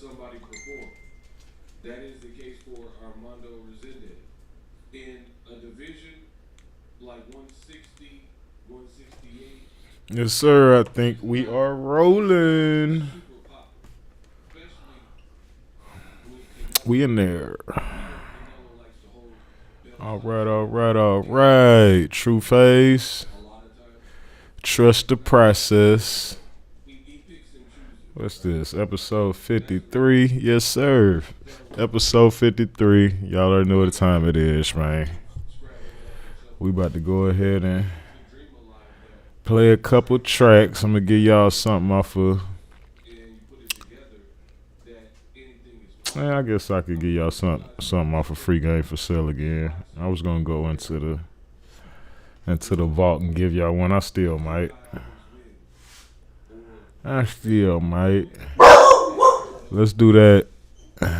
somebody perform. That is the case for Armando Resendez. In a division like 160, 168, Yes, sir. I think we are rolling. super popular, especially with Canelo. We in there. You know Canelo likes to hold belts All like right, all that. right, all right. True face. A lot of times, Trust the process. he picks and chooses, What's right? this? Episode That's the thing 53. Yes, sir. that a lot of Episode 53. Y'all already know what the time it is, try to man. scrabble it up and shuffle We it about to up. go ahead and The dream alive that play a you couple take a tracks. I'm song gonna give y'all something off of. and you put it together, that anything is Man, I possible. guess I could give y'all something off of free game for sale again. I was gonna go into the vault and give y'all one. I still might. Always wins, or I still might. that person Let's do that. gives you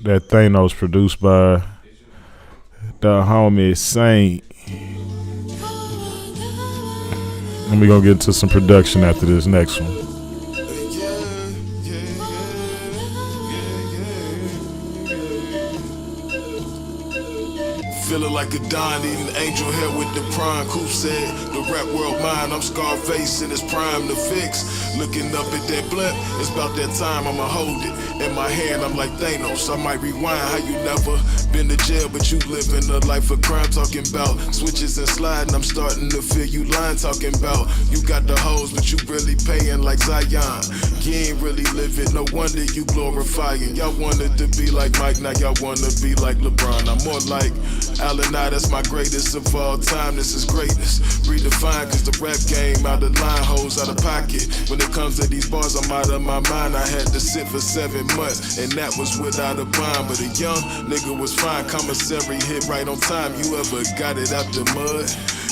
That thing that was produced by it's just a song. the homie Saint. And we gonna get into some production after this next one. Feeling like a Don eating angel hair with the prime. Coop said, the rap world mine. I'm Scarface in his prime to fix. Looking up at that blimp, it's about that time I'ma hold it. In my hand, I'm like Thanos. I might rewind how you never been to jail, but you living a life of crime. Talking about switches and sliding. I'm starting to feel you lying. Talking about you got the hoes, but you really paying like Zion. You ain't really living, no wonder you glorifying. Y'all wanted to be like Mike, now y'all wanna be like LeBron. I'm more like Allen, that's my greatest of all time. This is greatness, redefined, cause the rap game out of line, hoes out of pocket. When it comes to these bars, I'm out of my mind. I had to sit for 7 months, and that was without a bond. But a young nigga was fine, commissary hit right on time. You ever got it out the mud?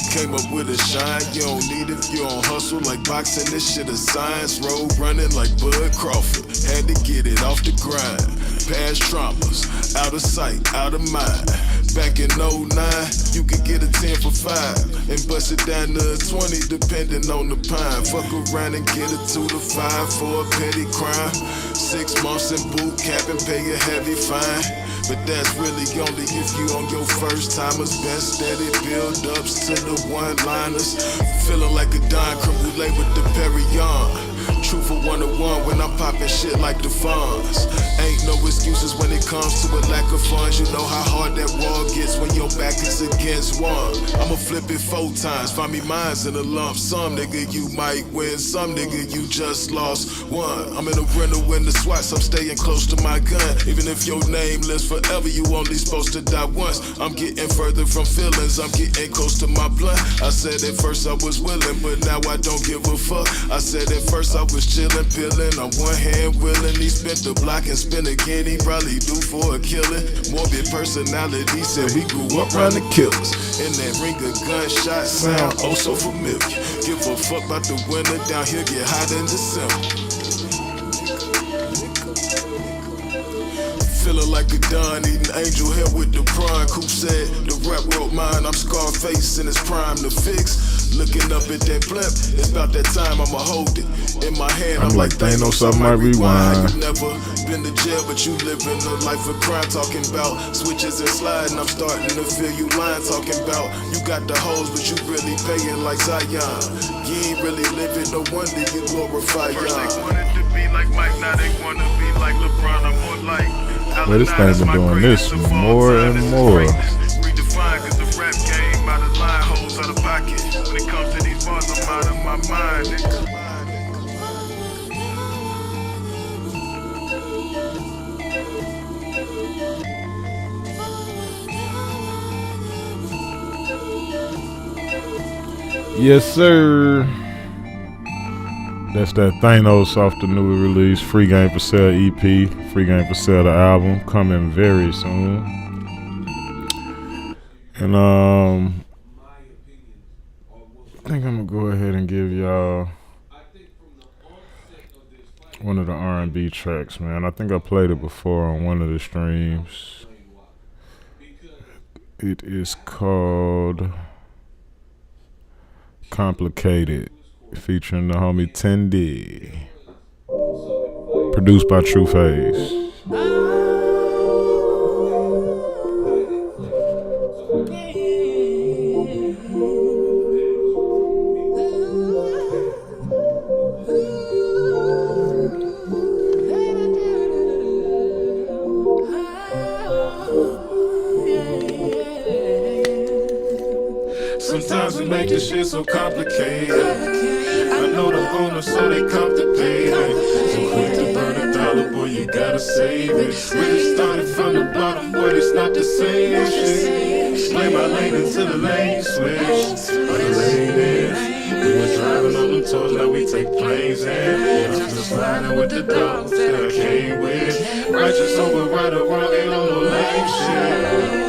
Came up with a shine, you don't need it, you don't hustle like boxing, this shit is science. Road running like Bud Crawford, had to get it off the grind. Past traumas, out of sight, out of mind. Back in '09, you could get a 10 for 5 and bust it down to a 20 depending on the pine. Fuck around and get a 2 to 5 for a petty crime. 6 months in boot camp and pay a heavy fine. But that's really only if you on your first timers. Best steady build-ups to the one-liners. Feeling like a Don creme brulee with the Perignon. Truthful 101 when I'm popping shit like the funds. Ain't no excuses when it comes to a lack of funds. You know how hard that wall gets when your back is against one. I'ma flip it 4 times, find me mines in a lump sum. Nigga, you might win some, nigga, you just lost one. I'm in a rental in the SWATs, I'm staying close to my gun. Even if your name lives forever, you only supposed to die once. I'm getting further from feelings, I'm getting close to my blunt. I said at first I was willing, but now I don't give a fuck. I said at first I was chillin', peelin', on one hand willing. He spent the block and spent again, he probably due for a killing. Morbid personality said we grew up around the killers. And that ring of gunshot sound oh so familiar. Give a fuck about the winter, down here get hot in December. Feeling like a Don eating angel hair with the prime. Coop said, the rap world mine. I'm Scarface in his prime to fix. Looking up at that blimp, it's about that time I'ma hold it. In my hand, I'm like Thanos, I might rewind. You never been to jail, but you living a life of crime. Talking about switches and sliding, I'm starting to feel you lying. Talking about you got the hoes, but you really paying like Zion. You ain't really living, no wonder you glorify First they wanted to be like Mike, now they wanna be like LeBron. I'm more like Well, this thing's been doing this more and more. Redefined, cause the rap game out of line, hoes out of pocket. When it comes to these bars, I'm out of my mind, nigga. Yes, sir. That's that Thanos off the newly released Free Game for Sale EP. Free Game for Sale the album coming very soon. And my opinions are what I think I'm gonna go ahead and give y'all I think from the onset of this fight. one of the R&B tracks, man. I think I played it before on one of the streams. Explain why. Because It is called Complicated, featuring the homie Tendy. some advice Produced by True Phase. Sometimes we make this shit so complicated. I know the owners, so they contemplating. So quick to burn $1, boy, you gotta save it. Really started from the bottom, boy, it's not the same shit. Play my lane until the lane switch. But the lane is, we were driving on them tours, now we take planes in. I'm just sliding with the dogs that I came with. Righteous over right or wrong, ain't on no lame shit.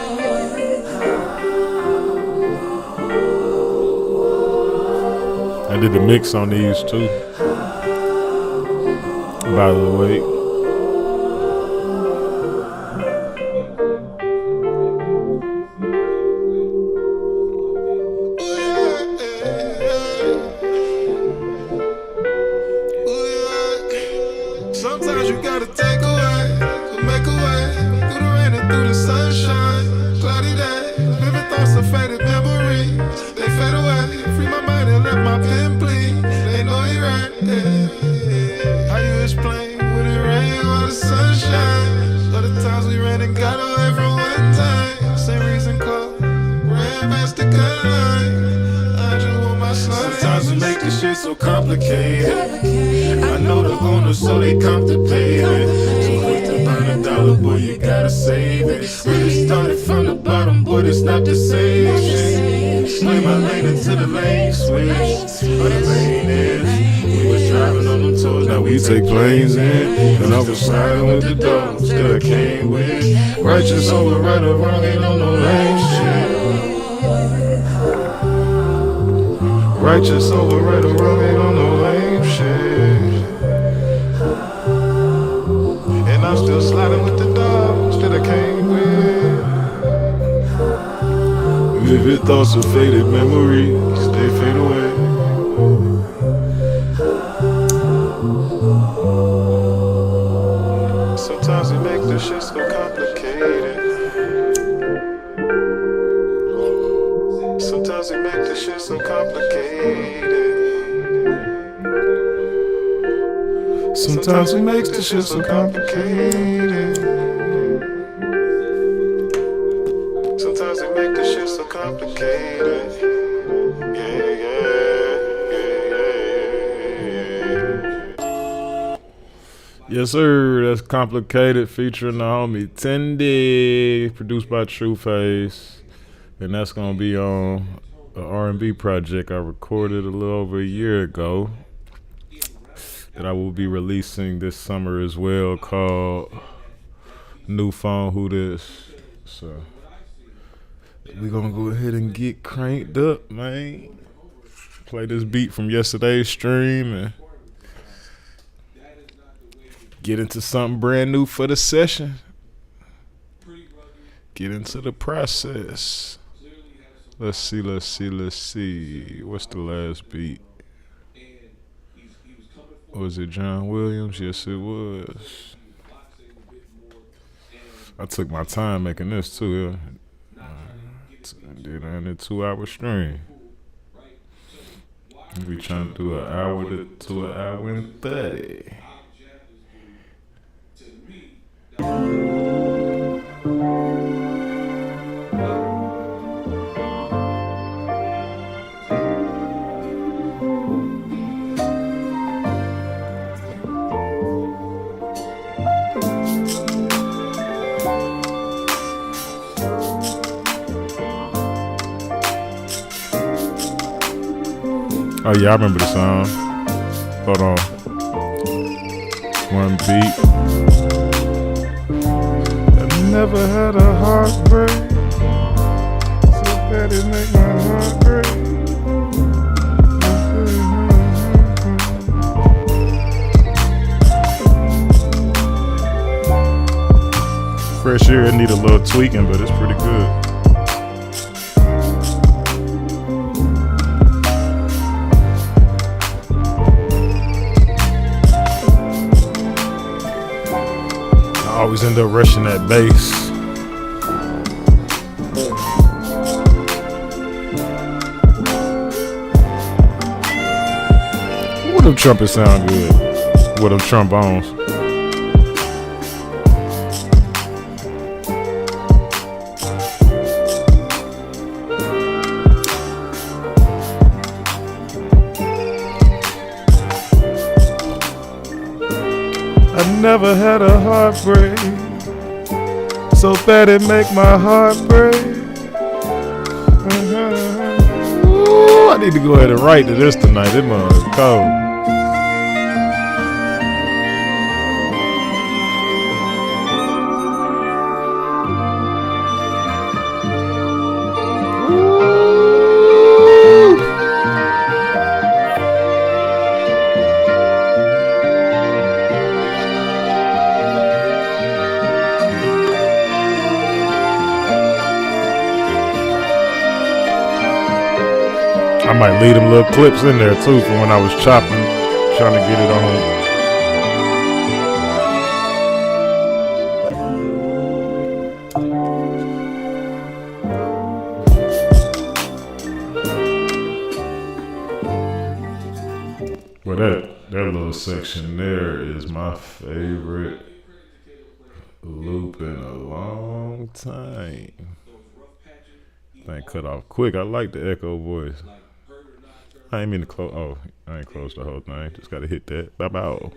I did the mix on these too, by the way. Sometimes you gotta take away, make a way, through the rain and through the sunshine. Cloudy day, vivid thoughts of faded memories. They fade away, free my mind and let my pen bleed. They know you're right, yeah. How you explain when it rain while the sun shines? Other times we ran and got away from one time. Same reason called, ran past the gun line. I just want my slide. Sometimes we make this shit so complicated. I know the owners, so they contemplating. Too quick to burn $1, boy, you gotta save it. Really started from the bottom, boy, it's not the same shit. Play my lane until the lane switch. But the lane is, we was driving on them tours, now we take planes in. And I was sliding with the dogs that I came with. Righteous over right or wrong, ain't on no lame shit. Righteous over right or wrong, ain't on no lame shit. And I'm still sliding with the dogs that I came with. Vivid thoughts of faded memories, they fade away. Sometimes we make this shit so complicated. Sometimes we make this shit so complicated. Sometimes we make this shit so complicated. Sometimes we make this shit so complicated. Yeah, yeah. Yes, sir. That's Complicated featuring the homie Tendy, produced by True Phase. And that's gonna be on an R&B project I recorded a little over a year ago that I will be releasing this summer as well, called New Phone Who This. So we're gonna go ahead and get cranked up, man. Play this beat from yesterday's stream and get into something brand new for the session. Get into the process. Let's see. What's the last beat? Was it John Williams? Yes, it was. I took my time making this too. Yeah. Did it in a 2-hour stream. We trying to do an hour to an hour and 30. Oh yeah, I remember the song. Hold on. One beat. I never had a heartbreak so bad it make my heart break. Fresh Air, it need a little tweaking, but it's pretty good. Always end up rushing that bass. What them trumpets sound good? What them trombones? I never had a heartbreak so bad it make my heart break. Ooh, I need to go ahead and write to this tonight. It must be cold. I might leave them little clips in there too from when I was chopping, trying to get it on. Well, that little section there is my favorite loop in a long time. Thing cut off quick. I like the echo voice. I ain't mean to close. Oh, I ain't closed the whole thing. Just gotta hit that. Bye bye. All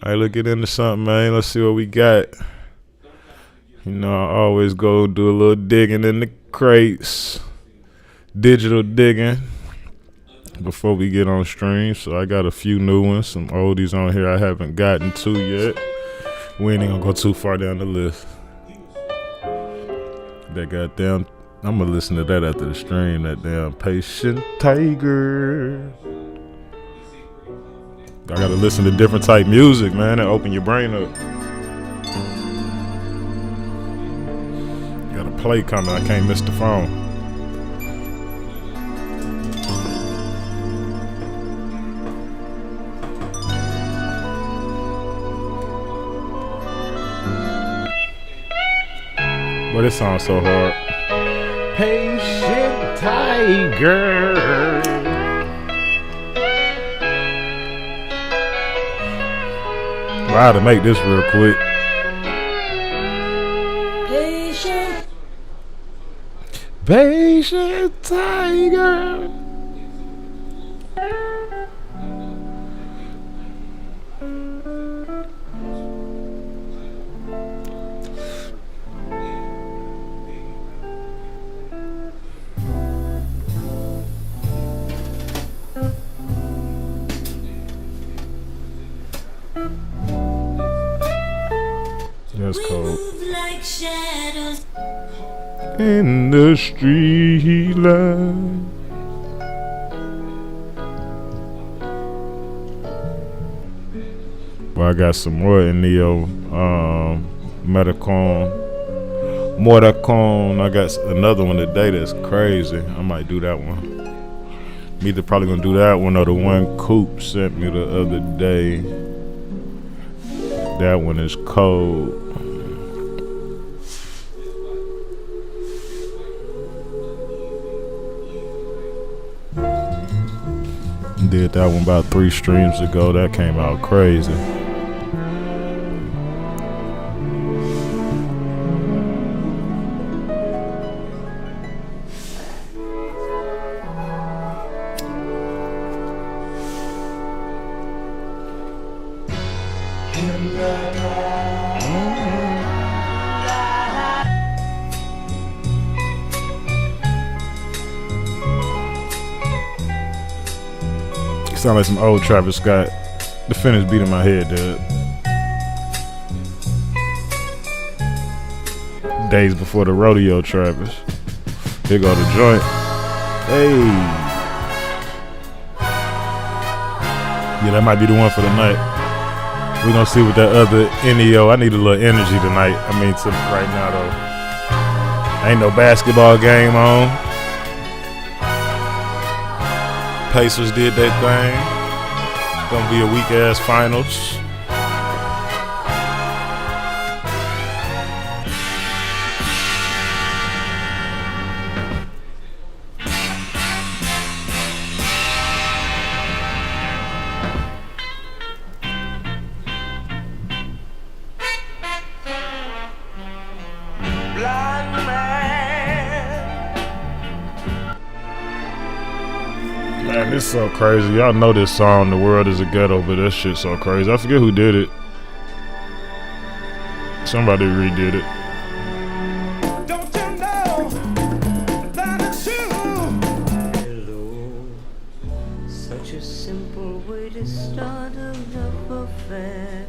right, let's get into something, man. Let's see what we got. You know, I always go do a little digging in the crates, digital digging before we get on stream. So I got a few new ones, some oldies on here I haven't gotten to yet. We ain't gonna go too far down the list. That goddamn. I'm gonna listen to that after the stream. That damn Patient Tiger. I gotta listen to different type music, man, and open your brain up. Got a play coming. I can't miss the phone. But this song's so hard. Patient Tiger. Well, I had to make this real quick. Patient Tiger. That's cold. In the street light. Well, I got some more in Neo Mortacon. I got another one today that's crazy. I might do that one. I'm either probably gonna do that one or the one Coop sent me the other day. That one is cold. Did that one about 3 streams ago. That came out crazy. Sound like some old Travis Scott. The finish beat in my head, dude. Days before the rodeo, Travis. Here go the joint. Hey. Yeah, that might be the one for the night. We're gonna see what that other NEO. I need a little energy tonight. I mean, right now though. Ain't no basketball game on. Pacers did their thing. It's gonna be a weak ass finals. It's so crazy. Y'all know this song, "The World Is a Ghetto," but that shit so crazy. I forget who did it. Somebody redid it. Don't you know that it's you? Hello, such a simple way to start a love affair.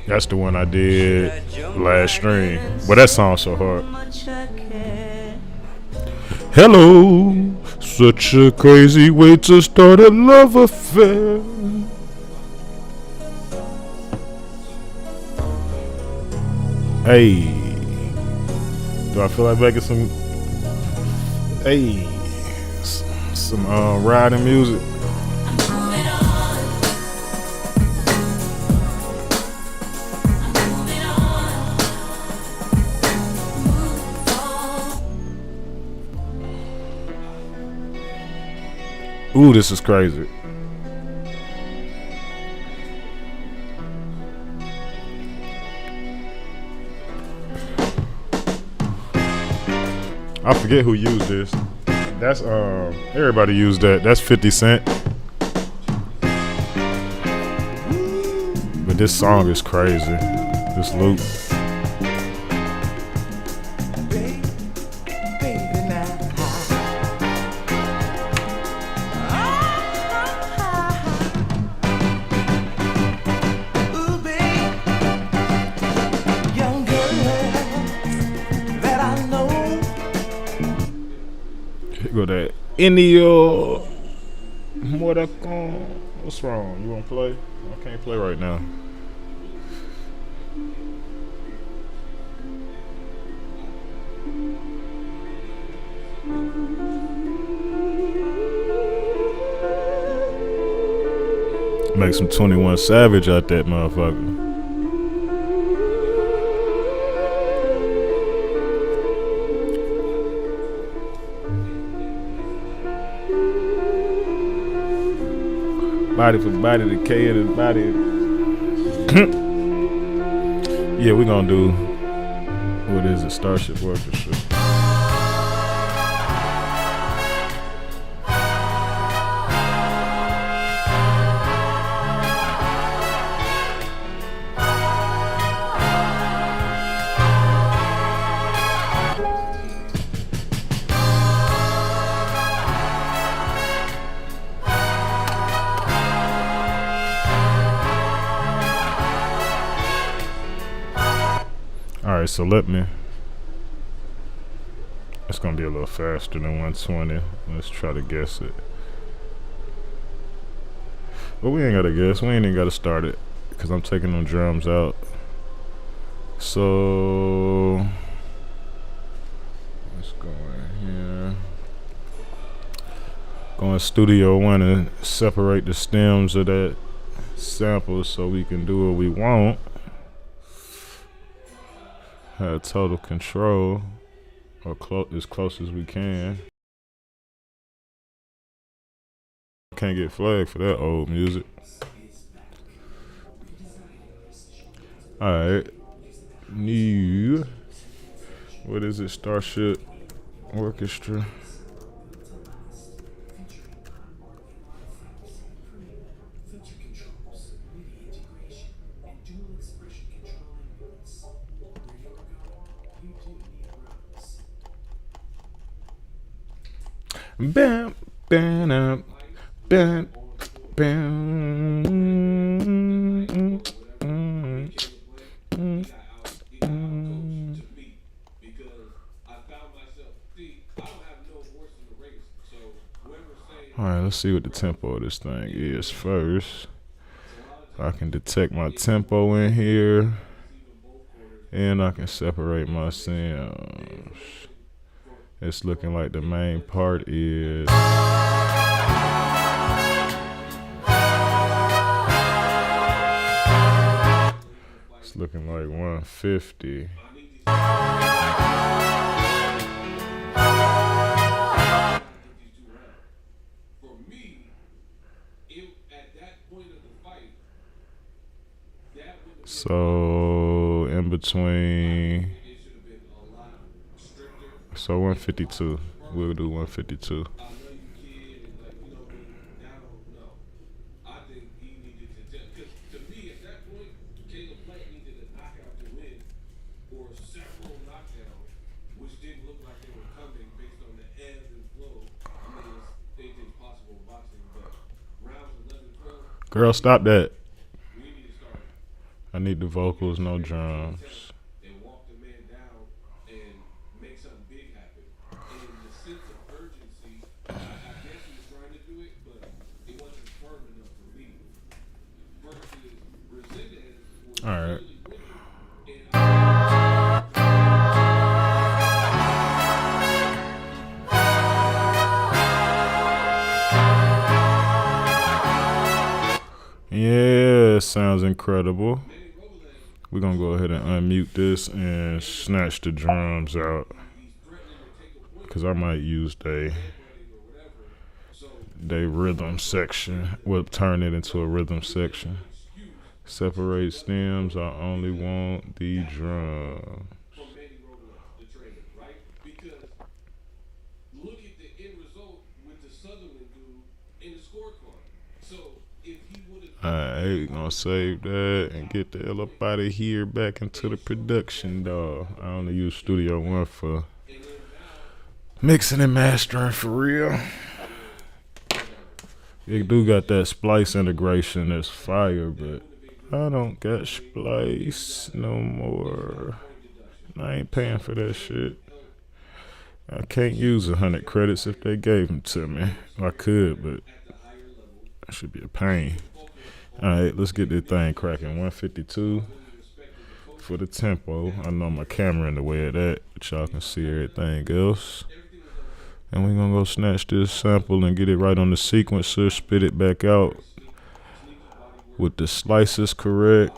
That's the one I did last stream. But that song's so hard. Much I care. Hello, such a crazy way to start a love affair. Hey, do I feel like making some? Hey, some riding music. Ooh, this is crazy. I forget who used this. That's everybody used that. That's 50 Cent. But this song is crazy. This loop. Go that Ennio Morricone. What's wrong? You wanna play? I can't play right now. Make some 21 Savage out that motherfucker. Body for body, the K of the body. Yeah, we're gonna do, what is it, Starship Orchestra. Alright, so it's gonna be a little faster than 120. Let's try to guess it. But we ain't gotta guess, we ain't even gotta start it, because I'm taking them drums out. So let's go in here. Go in Studio One and separate the stems of that sample so we can do what we want. Have total control, or as close as we can. Can't get flagged for that old music. Alright. New. What is it? Starship Orchestra. Bam, bam, bam, bam. All right, let's see what the tempo of this thing is first. I can detect my tempo in here, and I can separate my sounds. It's looking like the main part is it's looking like 150. So in between, so 152. We'll do 152. Girl, stop that. We need to start I need the vocals, no drums. and walk the man down and make something big happen. And the sense of urgency, I guess he was trying to do it, but it wasn't firm enough for me. Versus Resendez was All right. really with it. And Yeah, sounds incredible. We're gonna go ahead and unmute this and snatch the drums out. Cause I might use they rhythm section. We'll turn it into a rhythm section. Separate stems, I only want the drum. from Manny Robles, the trainer, right? Because look at the end result with the Sutherland dude in the scorecard. So if he would have Alright, we gonna save that and get the hell up out of here back into the production, dog. I only use Studio One for mixing and mastering for real. It do got that splice integration that's fire, but I don't got splice no more. I ain't paying for that shit. I can't use 100 credits if they gave them to me. I could, but that should be a pain. Alright, let's get this thing cracking. 152 for the tempo. I know my camera in the way of that, but y'all can see everything else. And we're gonna go snatch this sample and get it right on the sequencer, spit it back out with the slices correct,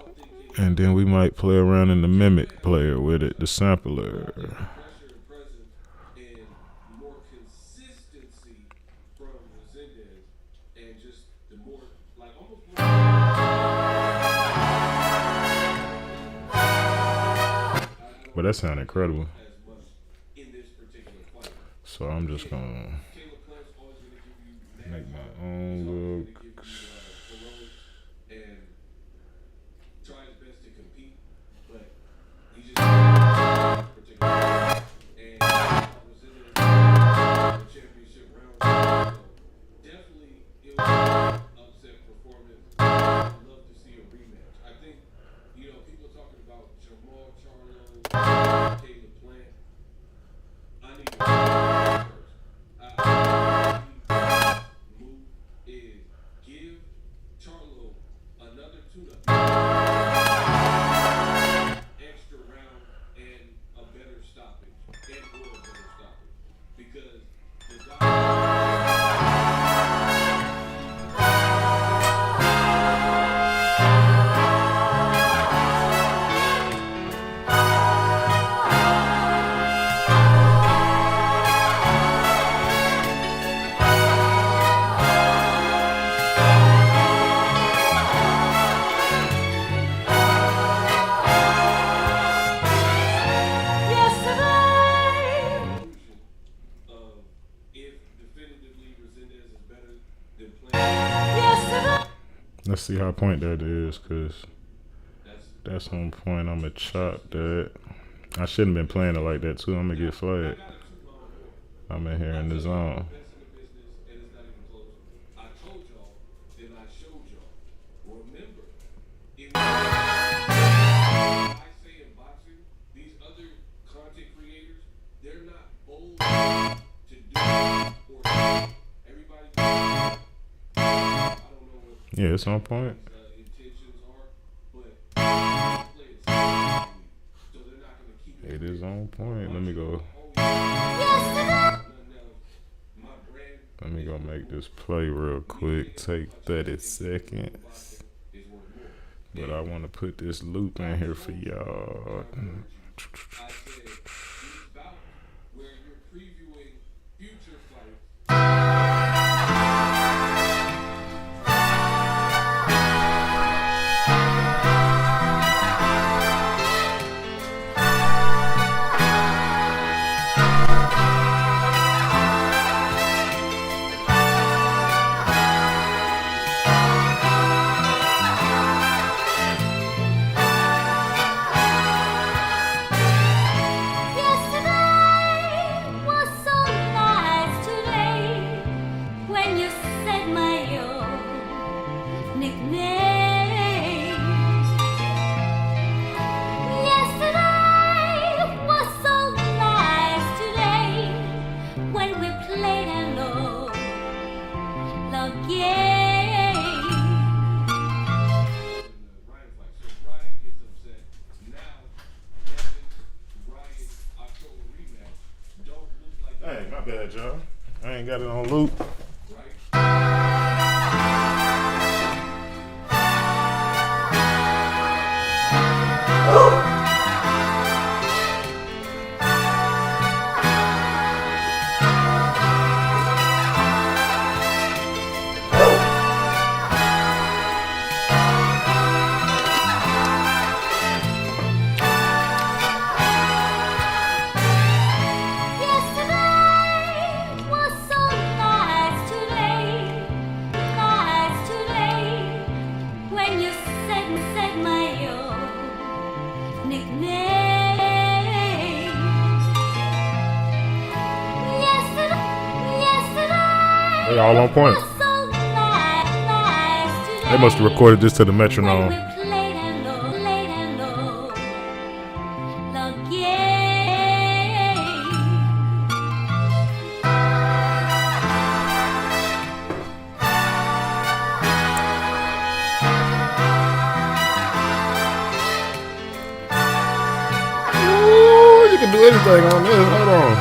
and then we might play around in the mimic player with it, the sampler. pressure and presence and more consistency from Resendez and just the more, like almost more. But that sounded incredible. As much in this particular fight. So I'm just gonna Caleb Plant's always going to give you make my own look. heroics and try his best to compete, but he just particular and was in the championship round. So definitely it was an upset performance. I'd love to see a rematch. I think, people talking about Jamal Charlo, Caleb Plant. I need to first. Move is give Charlo another tune-up, extra round, and a better stoppage, and or a better stoppage, because the guy. Of if definitively Resendez is better than Plant, Let's see how point that is, cause that's that's on point. I'ma chop that. I shouldn't have been playing it like that too. I'm gonna get flagged. I'm in here in the zone. best in the business, and it's not even close. I told y'all, then I showed y'all. Remember, if I say in boxing, these other content creators, they're not bold to do or everybody. I don't know what Yeah, it's on point. intentions are, but play it safe, so they're not gonna keep It is on point. Let me go. Let me go make this play real quick. Take 30 seconds. But I want to put this loop in here for y'all. I said, it's about where you're previewing future fights. Yesterday was so nice today. bad, y'all. I ain't got it on loop. They all on point. They must have recorded this to the metronome. Ooh, you can do anything on this. Hold on.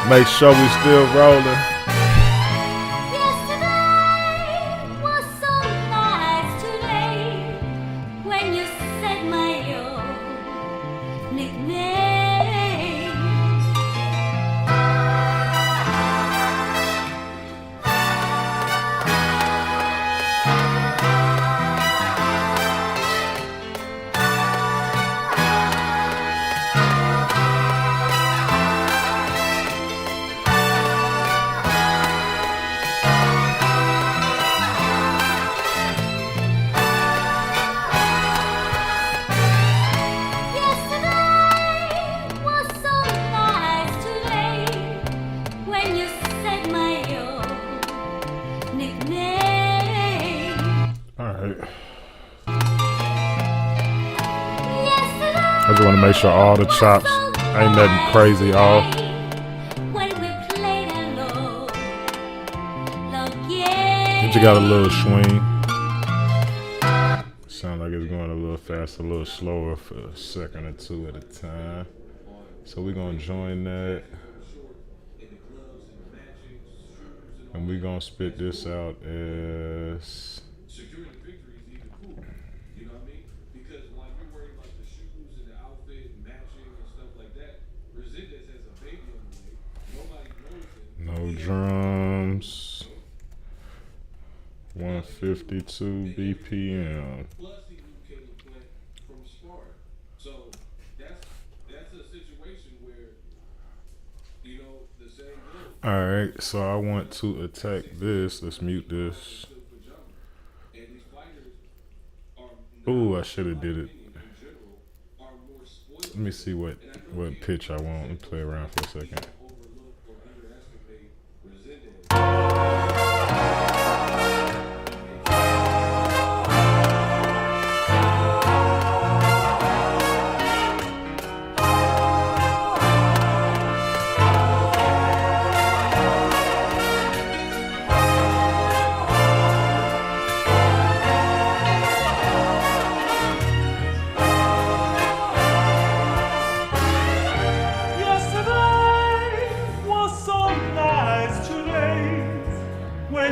Make sure we still rolling. Yesterday was so nice today when you said my old nickname. I just want to make sure all the chops ain't nothing crazy off. It just got a little swing. Sound like it's going a little faster, a little slower for a second or two at a time. So we're going to join that. And we're going to spit this out as... Securing victory is even cooler. You know what I mean? Because while you're worried about the shoes and the outfit and matching and stuff like that, Resendez has a baby on the way. Nobody knows him. No drums. 152 BPM. Plus he knew Caleb Plant from Sparta. So that's a situation where, you know, the same goes. Alright, so I want to attack this. Let's mute this. Ooh, I should have did it. Let me see what pitch I want. Let me play around for a second.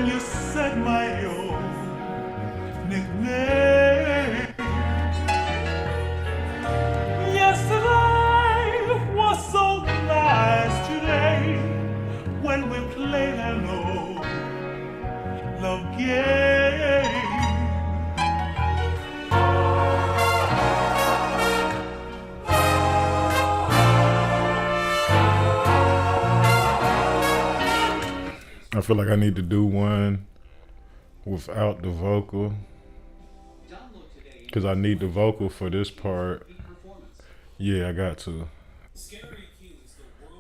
You said my old nickname. Yesterday was so nice today when we played an old love game. I feel like I need to do one without the vocal because I need the vocal for this part. Yeah, I got to.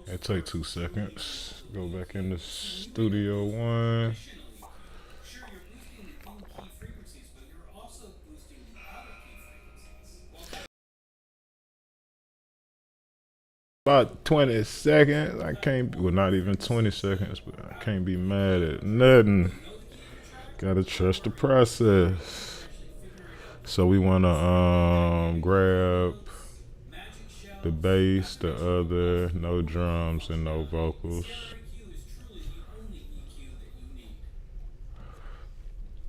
It take 2 seconds. Go back in the studio one. About 20 seconds. I can't, well, not even 20 seconds, but I can't be mad at nothing. Gotta trust the process. So we wanna grab the bass, the other, no drums and no vocals.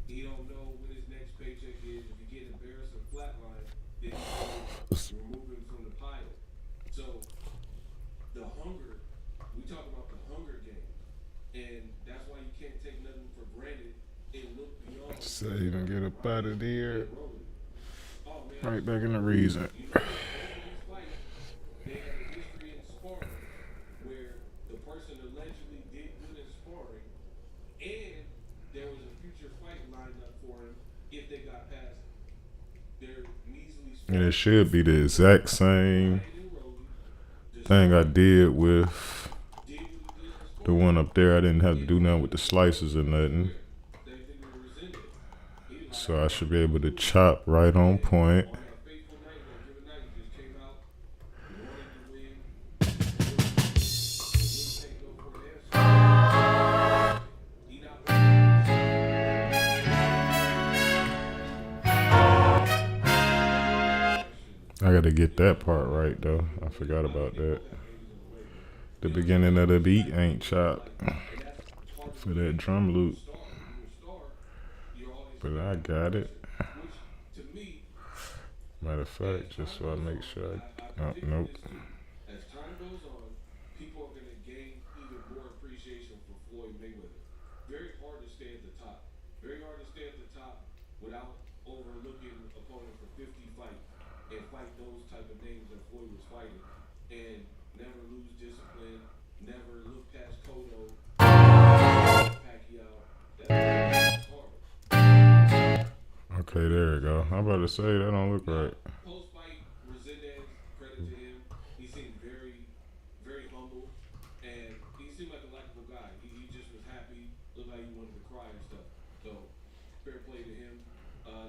He don't know when his next paycheck is. If you get embarrassed or flatline, then he's remove him from the pile. So the hunger, we talk about the hunger game, and that's why you can't take nothing for granted and look beyond. Save and get up out of there. Oh man, Right back in the reason. you know, these fights, they had a history in sparring where the person allegedly did good in sparring, and there was a future fight lined up for him if they got past their measly And it should be the exact same thing I did with the one up there. I didn't have to do nothing with the slices or nothing. So I should be able to chop right on point. I gotta get that part right though. I forgot about that. The beginning of the beat ain't chopped for that drum loop. But I got it. Matter of fact, just so I make sure nope. As time goes on, people are going to gain even more appreciation for Floyd Mayweather. Very hard to stay at the top. Very hard to stay at the top without overlooking an opponent for 50 fights and fight those type of names that Floyd was fighting and never lose discipline, never look past Cotto, Pacquiao. That's hard. Okay, there we go. I'm about to say that don't look right. Post-fight, Resendez, credit to him. He seemed very, very humble, and he seemed like a likable guy. He just was happy, looked like he wanted to cry and stuff. So, fair play to him.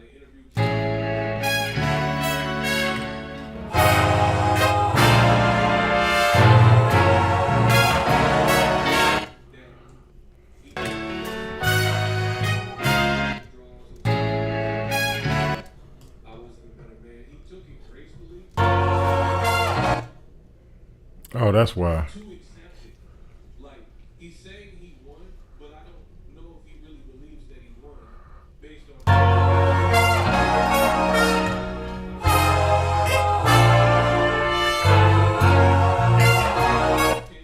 They interviewed. Oh, that's why. To accept it. Like, he's saying he won, but I don't know if he really believes that he won based on.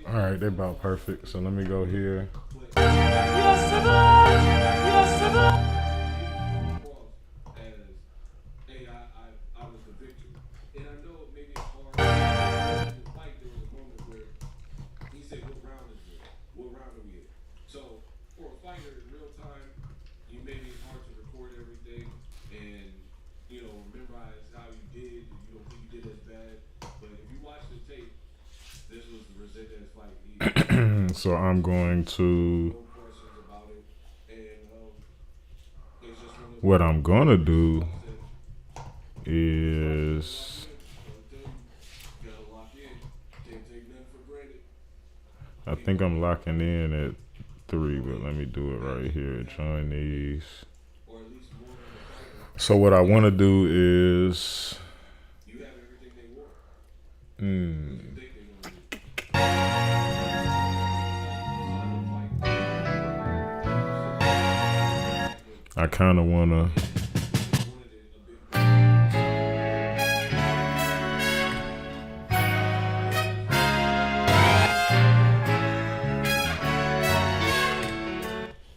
Alright, they're about perfect. So let me go here. Hey, I was the victor. And I know maybe it's hard to fight. There was a moment where he said, what round is it? What round are we in? So, for a fighter in real time, you maybe it's hard to record everything and, you know, memorize how you did. You don't think you did as bad. But if you watch the tape, this was the Resendez fight. So I'm going to. No questions about it. And it's just one of What I'm gonna do is gotta lock in. Can't take nothing for granted. I think I'm locking in at 3, but let me do it right here. Join these. Or at least more than the fighter. So what I want to do is. You have everything they want. Mm, You think they gonna do. I kind of want to.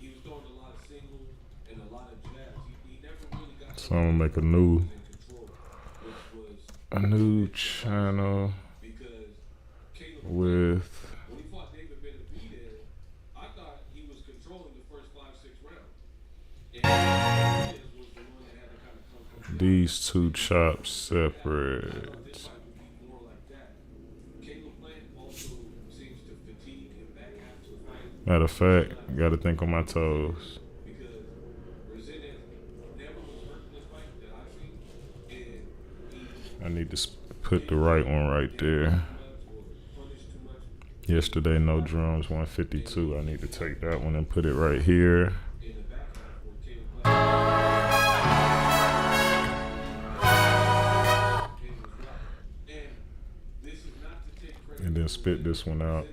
He was throwing a lot of singles and a lot of jabs. He never really got So I'm gonna make a new in control, which was channel because Caleb, with. when he fought David Benavidez, I thought he was controlling the first 5-6 rounds. And Benavidez was the one that had to kind of come from These two chops separate. this fight would be more like that. Caleb Plant also seems to fatigue him back after the fight Matter of fact, gotta think on my toes. because Resendez never was hurt in this fight that I've seen, and he I need to put the right one right there. punished too much Yesterday, no drums, 152. I need to take that one and put it right here. in the back half where Caleb Plant. then spit this one out.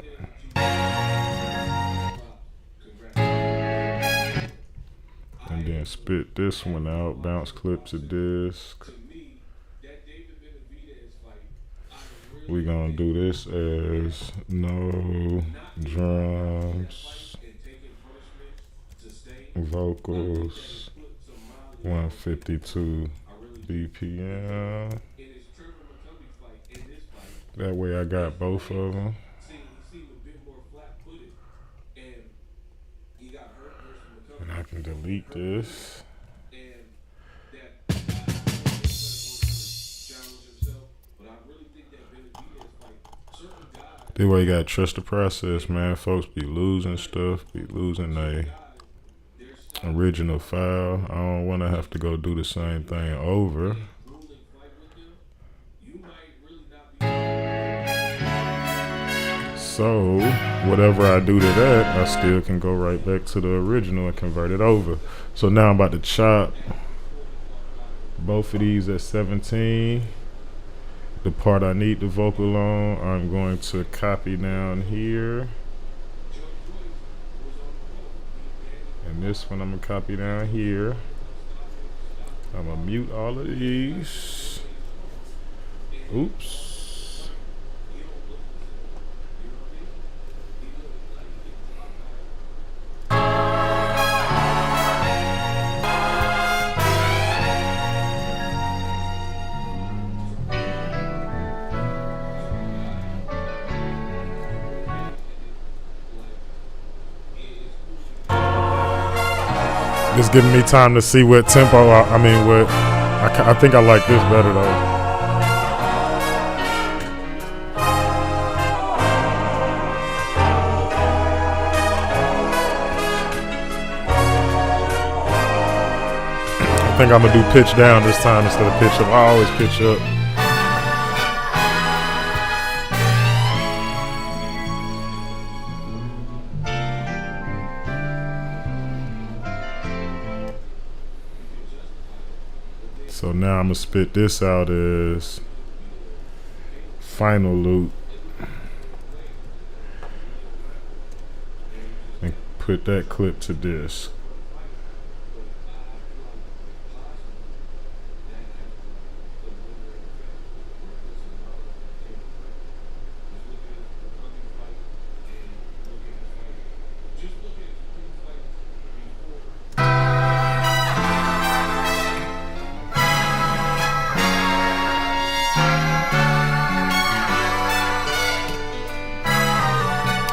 And then spit this one out. Bounce clip to disc. We gonna do this as no drums, vocals, 152 BPM. That way I got both of them. And I can delete this. That way you gotta trust the process, man. Folks be losing stuff, be losing their original file. I don't wanna have to go do the same thing over. So whatever I do to that, I still can go right back to the original and convert it over. So now I'm about to chop both of these at 17. The part I need the vocal on, I'm going to copy down here. And this one I'm gonna copy down here. I'm gonna mute all of these. Oops. Just giving me time to see what tempo, I think I like this better though. I think I'm gonna do pitch down this time instead of pitch up. I always pitch up. So now I'm gonna spit this out as final loop and put that clip to disc.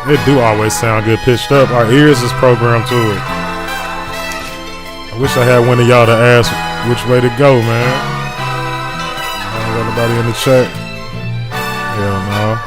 It do always sound good pitched up. Our ears is programmed to it. I wish I had one of y'all to ask which way to go, man. I don't got nobody in the chat. Hell no.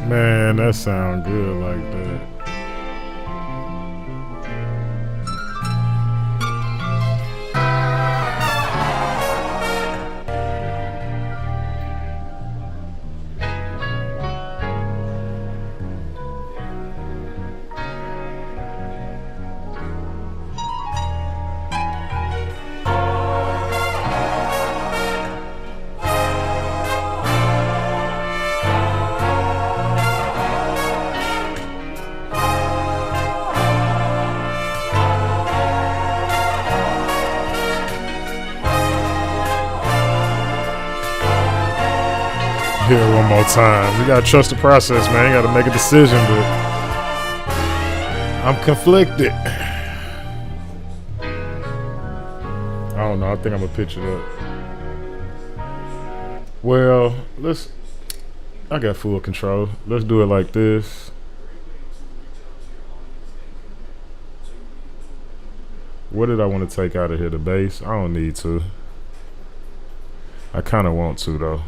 Man, that sound good like that. Here one more time. You gotta trust the process, man. You gotta make a decision, but I'm conflicted. I don't know. I think I'm gonna pitch it up. Well, I got full control. Let's do it like this. What did I want to take out of here? The bass? I don't need to. I kind of want to though.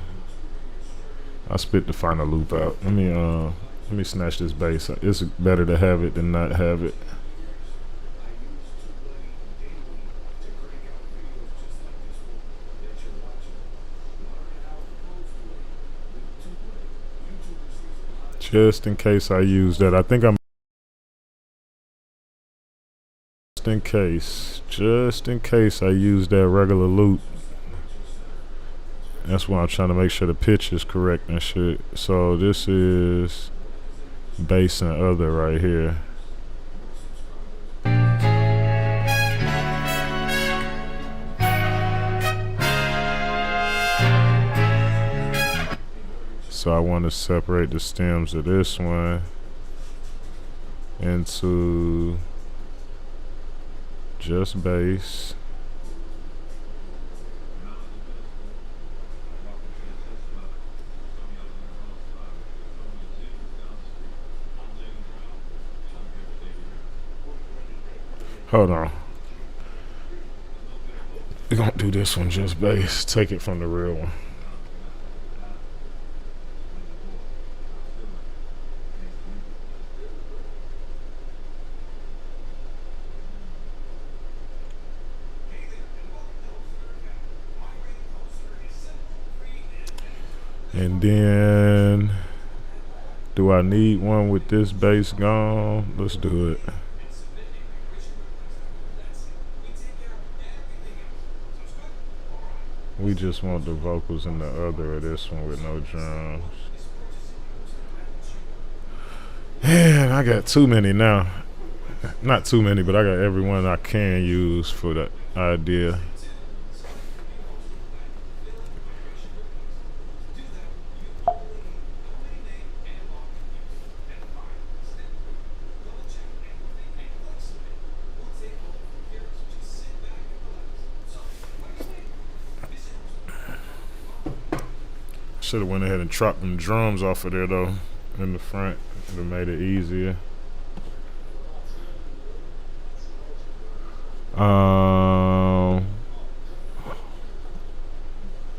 I spit the final loop out. Let me snatch this bass. It's better to have it than not have it. just in case I use that. I think I'm just in case I use that regular loop. That's why I'm trying to make sure the pitch is correct and shit. So this is bass and other right here. So I want to separate the stems of this one into just bass. Hold on. We're gonna do this one just bass. Take it from the real one. And then, do I need one with this bass gone? Let's do it. We just want the vocals in the other of this one with no drums. Man, I got too many now. Not too many, but I got every one I can use for that idea. Should have went ahead and chopped them drums off of there though, in the front. It would have made it easier.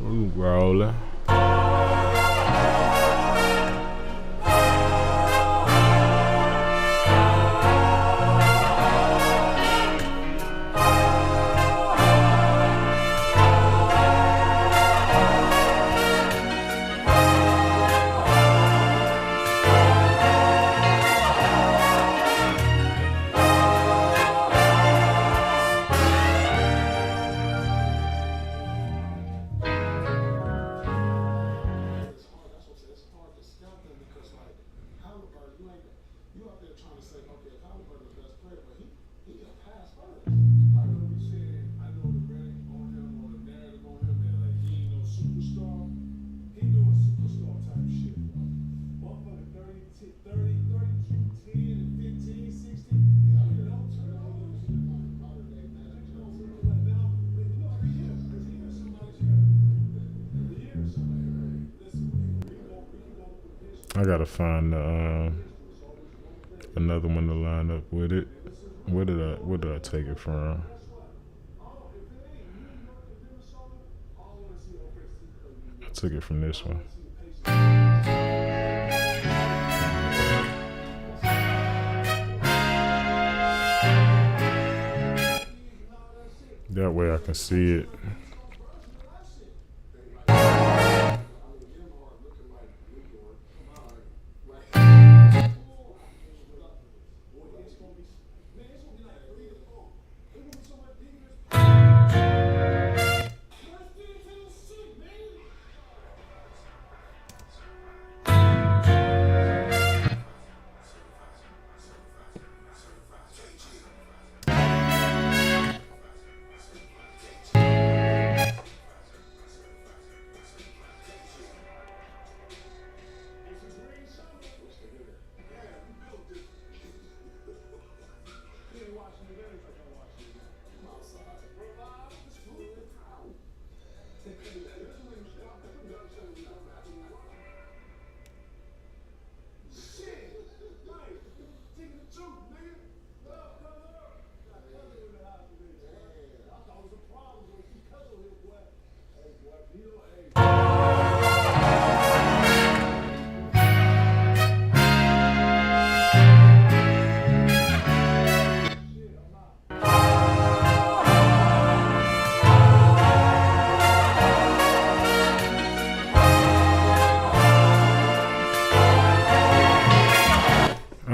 Ooh, roller. I gotta find another one to line up with it. Where did I take it from? I took it from this one. That way I can see it.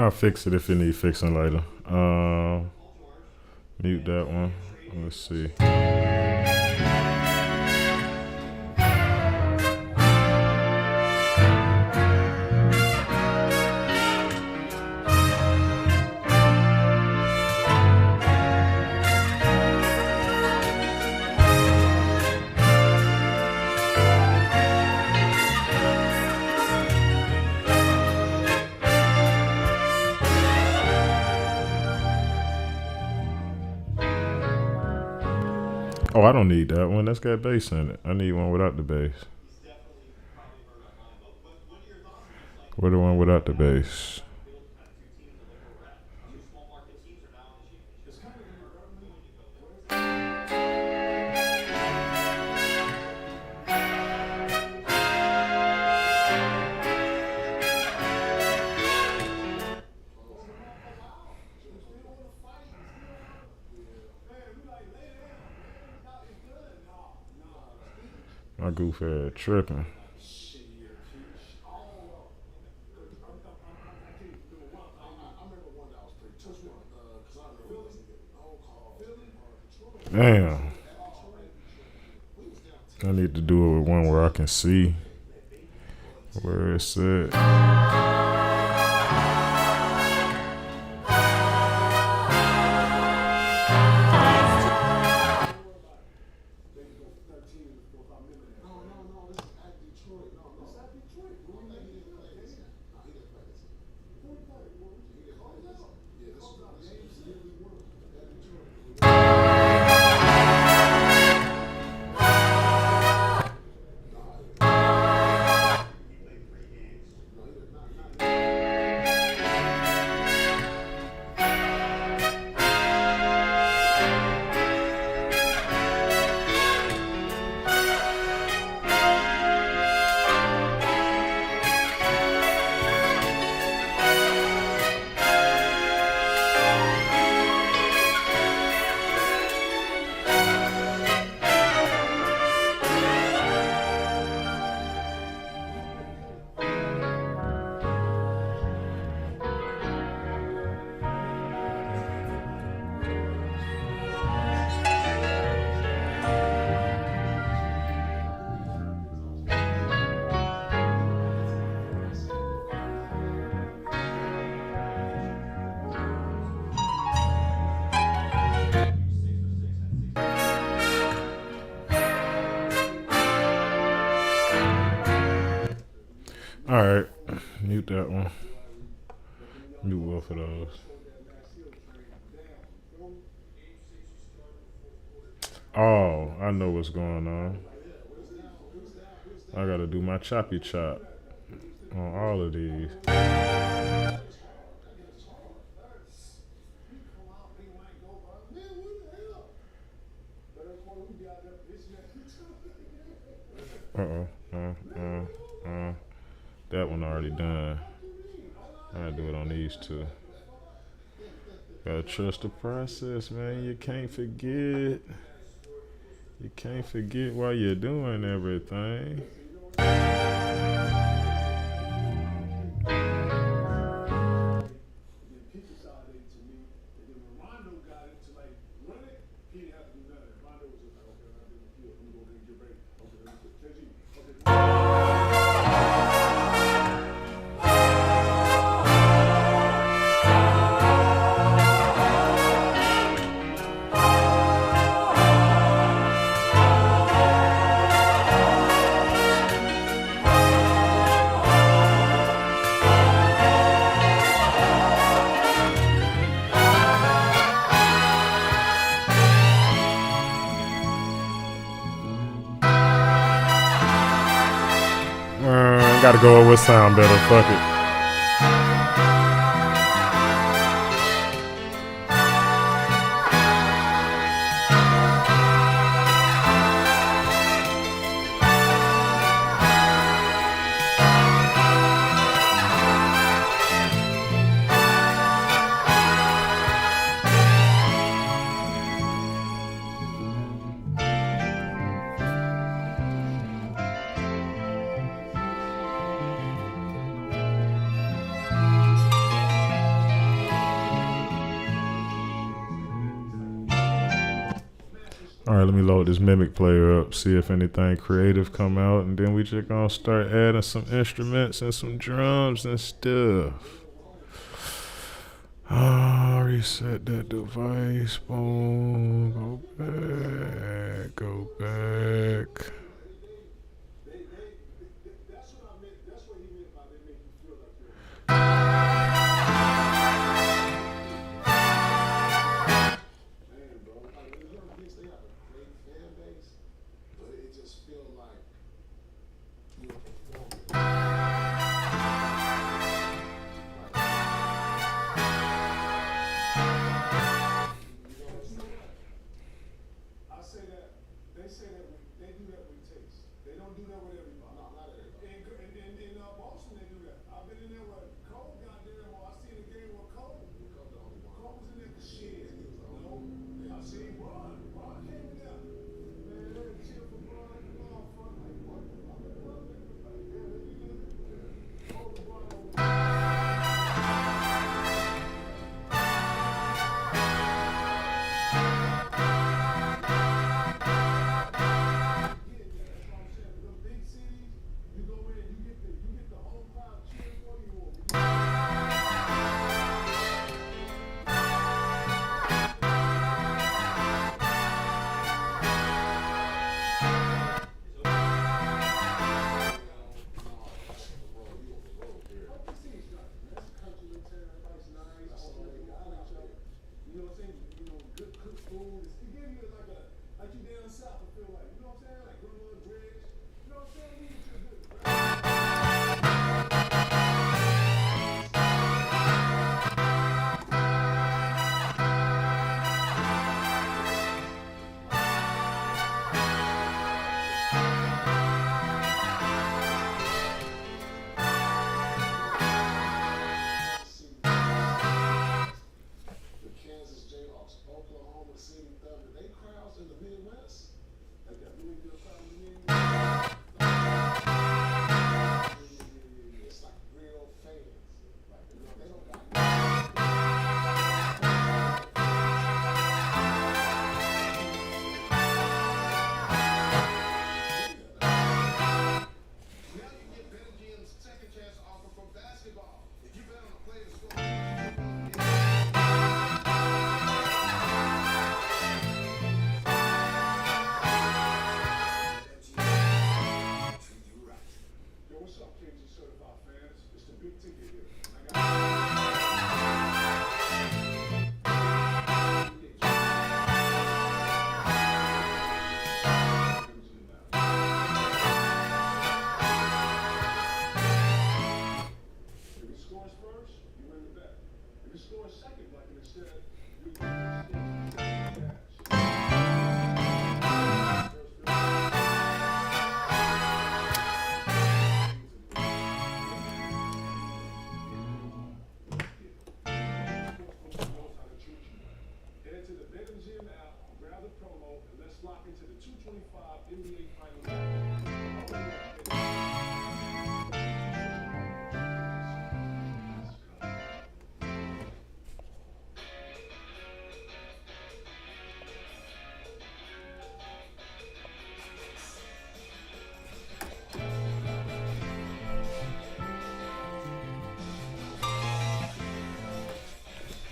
I'll fix it if it needs fixing later. Mute that one. Let's see. Oh, I don't need that one. That's got bass in it. I need one without the bass. Where the one without the bass? My goof head tripping. Damn. I need to do it with one where I can see where it's at. All right, mute that one. Mute both of those. Oh, I know what's going on. I gotta do my choppy chop on all of these. That one already done. I gotta do it on these two. Gotta trust the process, man. You can't forget. You can't forget while you're doing everything. Gotta go with sound better. Fuck it. All right, let me load this Mimic player up, see if anything creative come out, and then we just gonna start adding some instruments and some drums and stuff. Reset that device. Boom. Go back.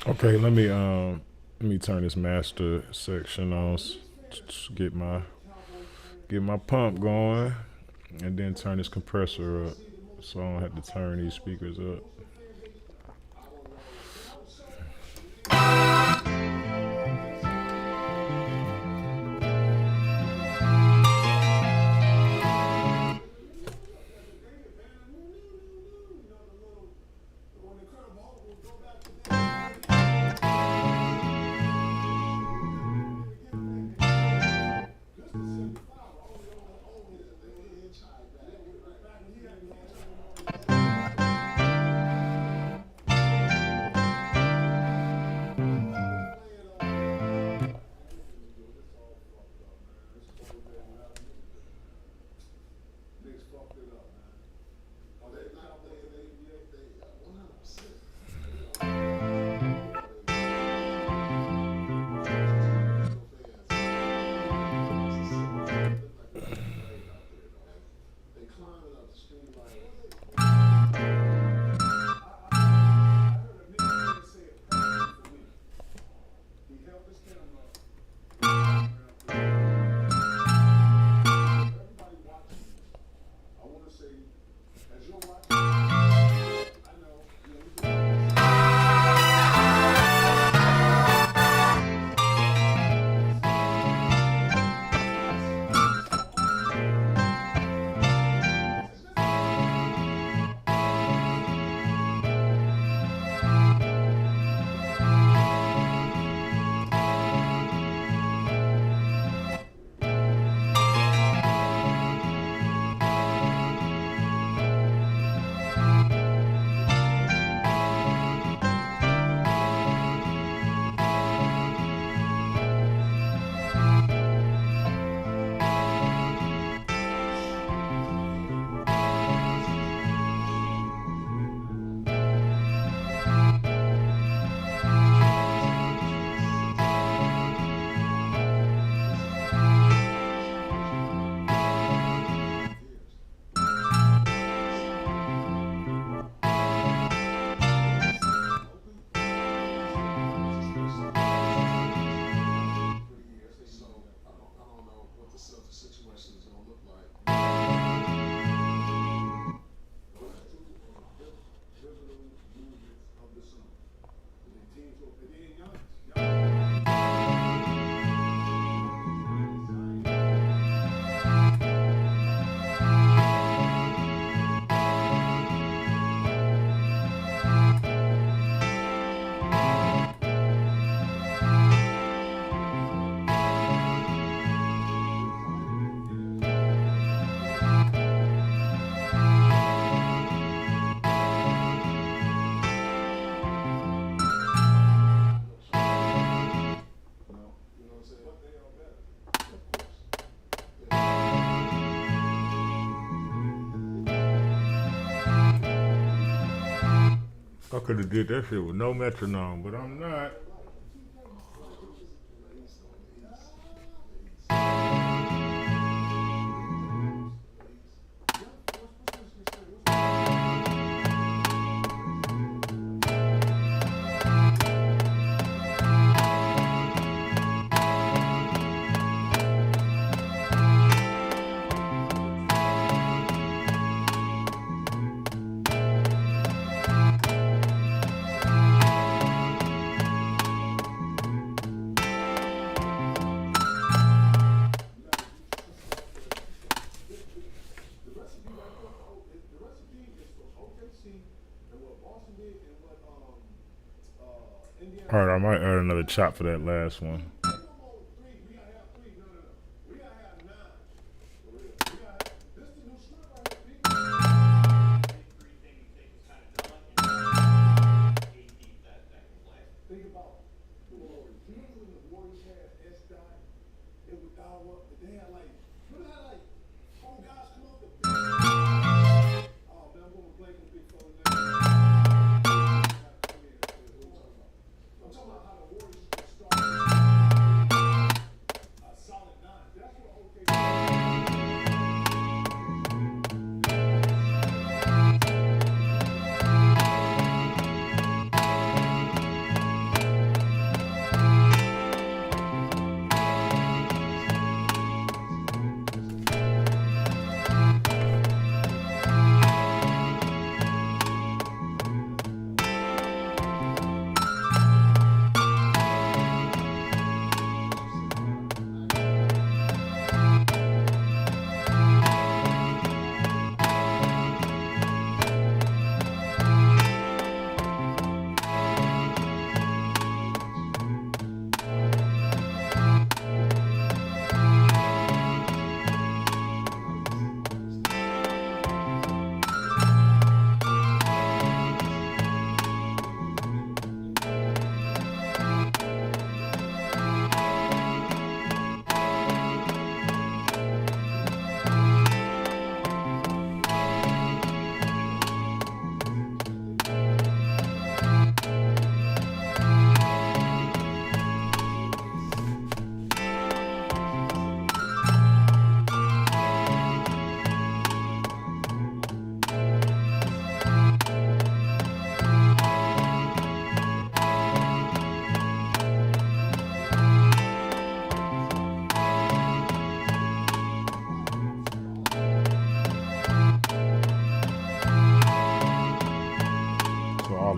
Okay, let me turn this master section on, get my pump going, and then turn this compressor up, so I don't have to turn these speakers up. could have did that shit with no metronome, but I'm not. All right, I might add another chop for that last one.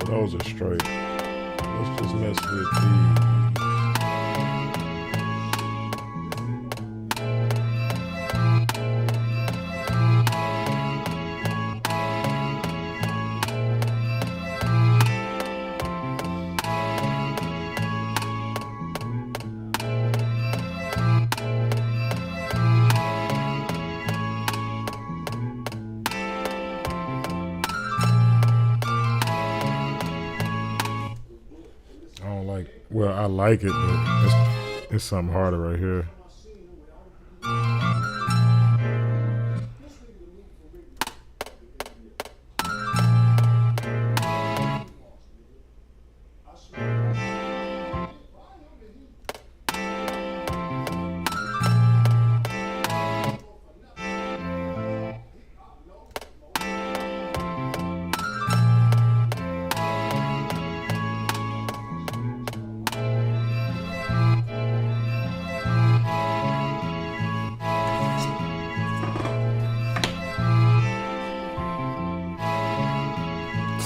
Those are straight. Let's just mess with these. Well, I like it, but it's something harder right here.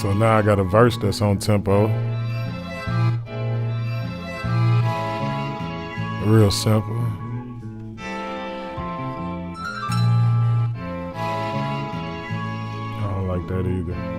So now I got a verse that's on tempo. Real simple. I don't like that either.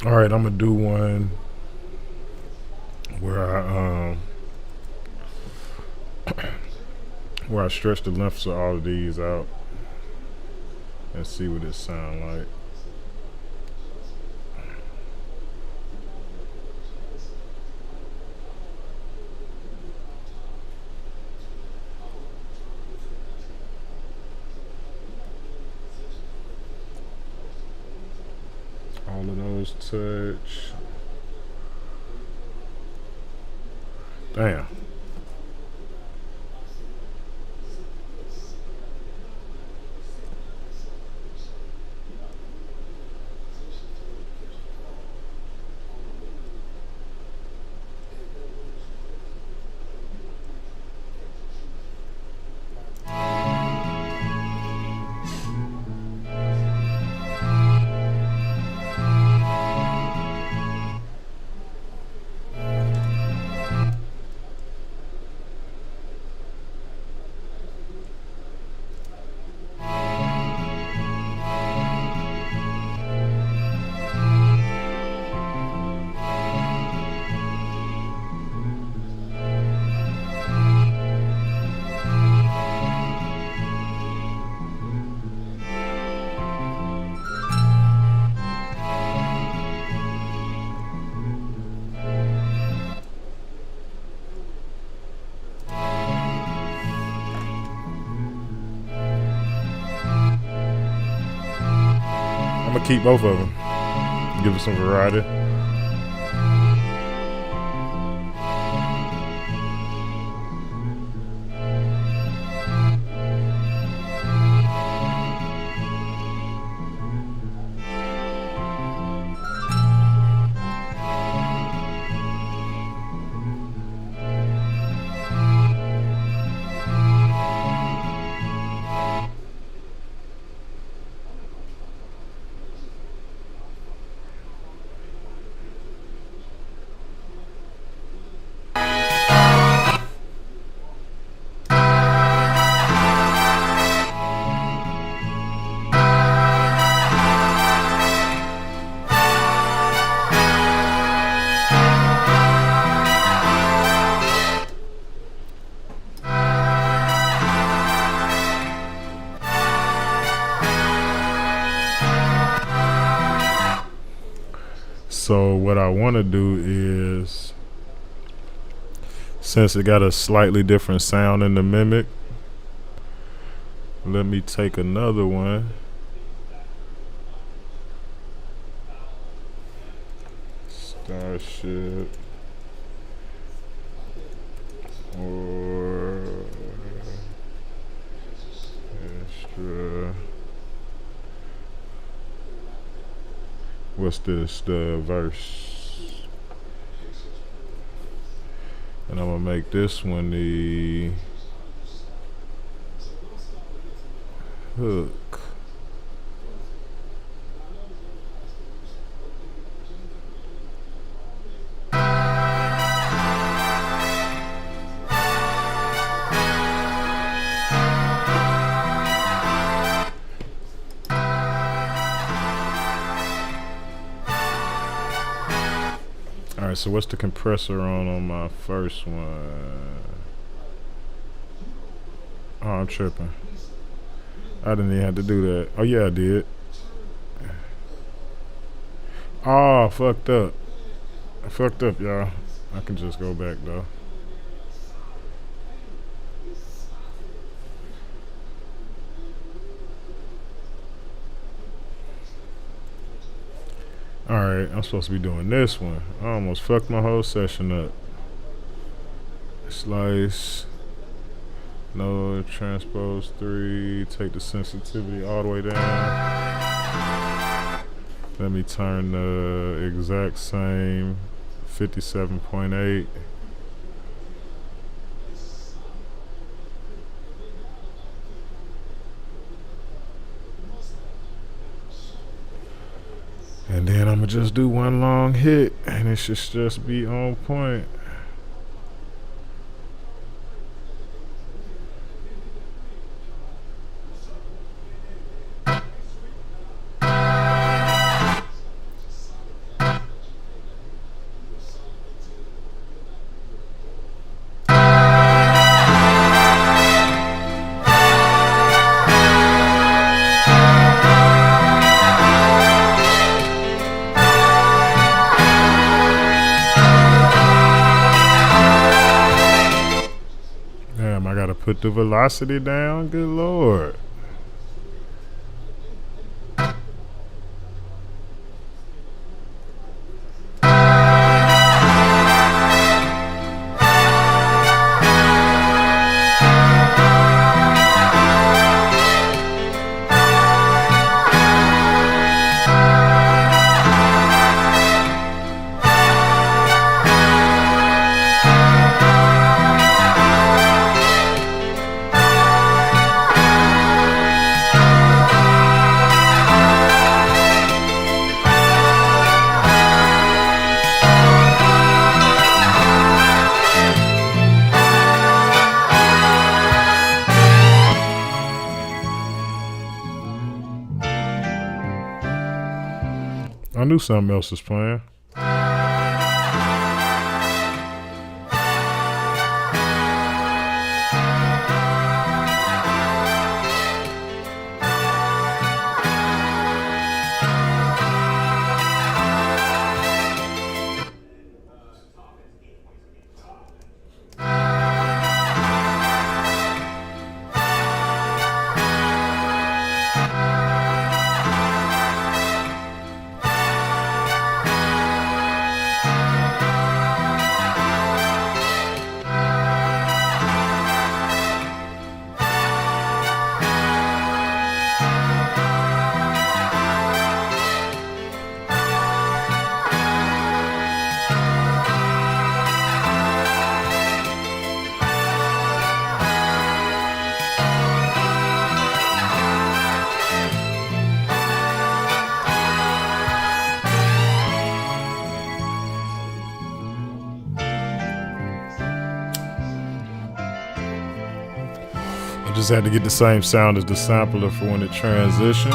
All right, I'm gonna do one where I stretch the lengths of all of these out and see what it sound like. All of those touch. Damn. I'm gonna keep both of them. Give it some variety. So what I want to do is, since it got a slightly different sound in the mimic, let me take another one. Starship or extra. What's this? The verse. And I'm gonna make this one the hook. Alright, so what's the compressor on my first one? Oh, I'm tripping. I didn't even have to do that. Oh yeah, I did. Oh, fucked up. I fucked up, y'all. I can just go back though. Alright, I'm supposed to be doing this one. I almost fucked my whole session up. Slice. No, transpose 3. Take the sensitivity all the way down. Let me turn the exact same 57.8. And then I'm gonna just do one long hit and it should just be on point. put the velocity down. Good Lord. I knew something else was playing. I just had to get the same sound as the sampler for when it transitioned.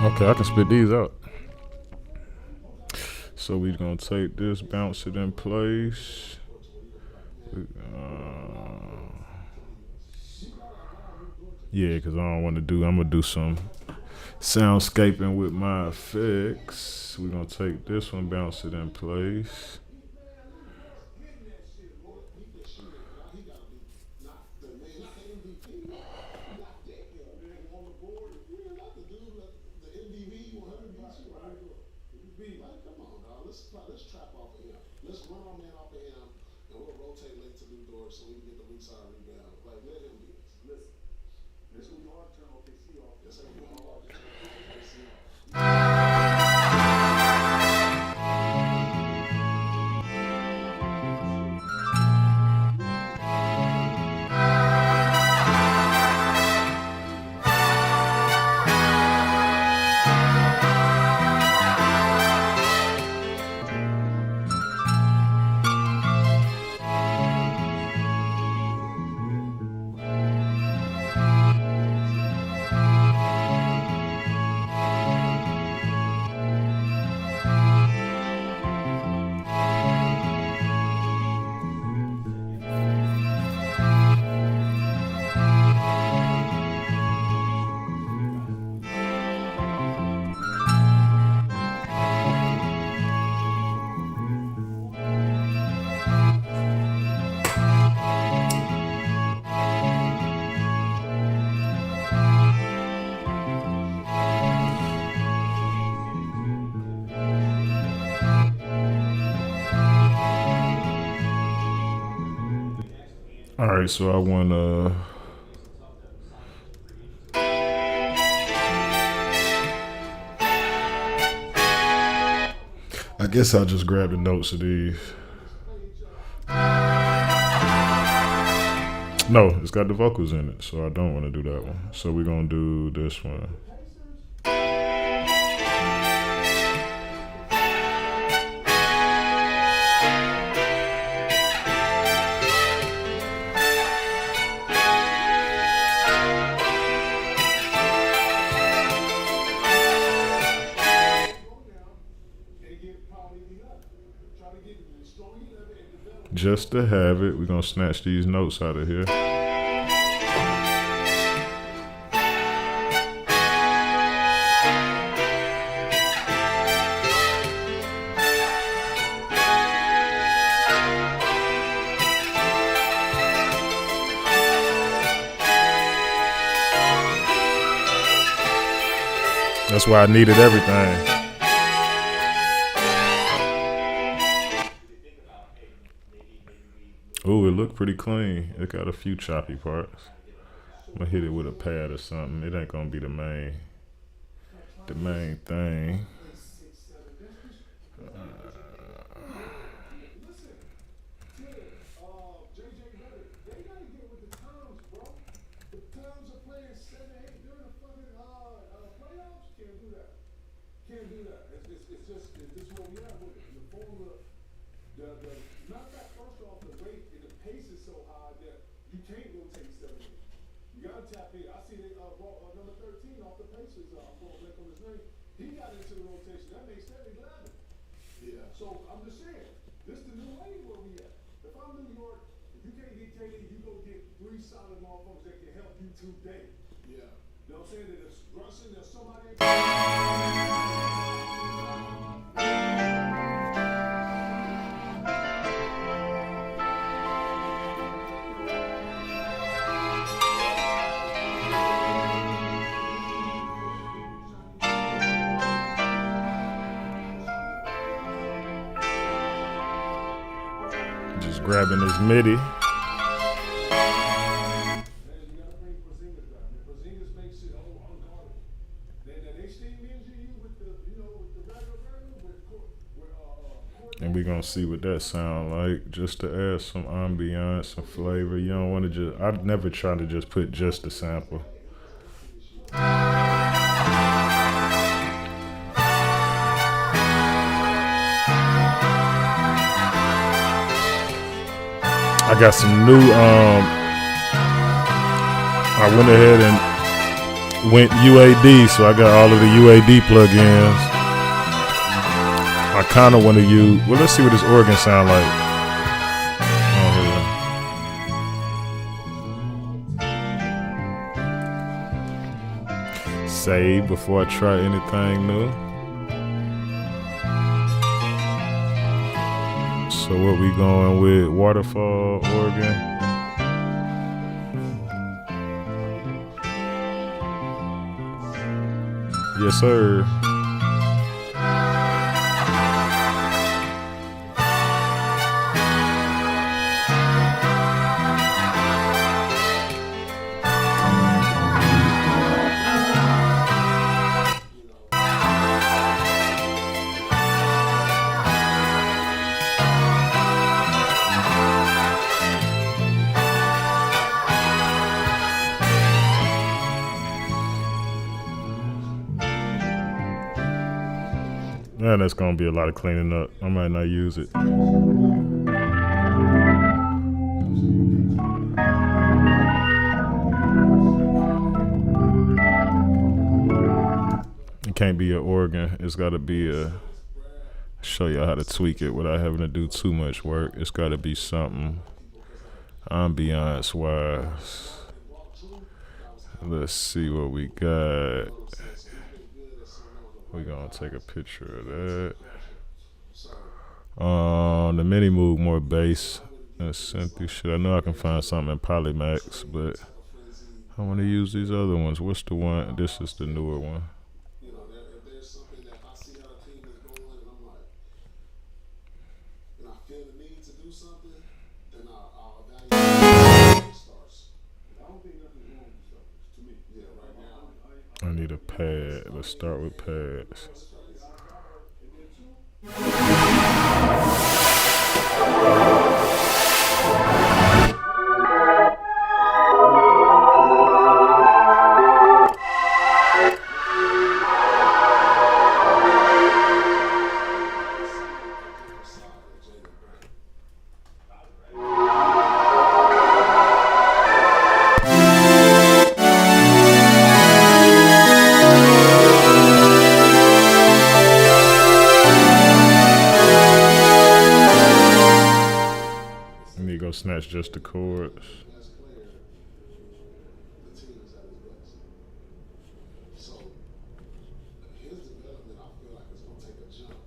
Okay, I can spit these out. So we're gonna take this, bounce it in place. Yeah, cause I don't want to do. I'm gonna do some soundscaping with my effects. We're gonna take this one, bounce it in place. All right, so I want I guess I'll just grab the notes of these. No, it's got the vocals in it, so I don't want to do that one. So we're gonna do this one. just to have it. We're gonna snatch these notes out of here. That's why I needed everything. Ooh, it looked pretty clean. It got a few choppy parts. I'm gonna hit it with a pad or something. It ain't gonna be the main thing. Just grabbing this MIDI. And we're gonna see what that sound like, just to add some ambiance, some flavor. You don't wanna just, I'd never try to just put just a sample. I got some new, I went ahead and went UAD, so I got all of the UAD plugins. I kind of want to use, well, let's see what this organ sound like. Save before I try anything new. So what we going with? Waterfall organ. Yes, sir. Yeah, that's gonna be a lot of cleaning up. I might not use it. It can't be an organ. It's gotta be a, show you how to tweak it without having to do too much work. It's gotta be something ambiance wise. Let's see what we got. We're gonna take a picture of that. The Mini Moog more bass and synthy shit. I know I can find something in Polymax, but I want to use these other ones. What's the one? This is the newer one. I need a pad. Let's start with pads. that's just the chords. That's clear. The team is at its best. So his development, I feel like it's gonna take a jump.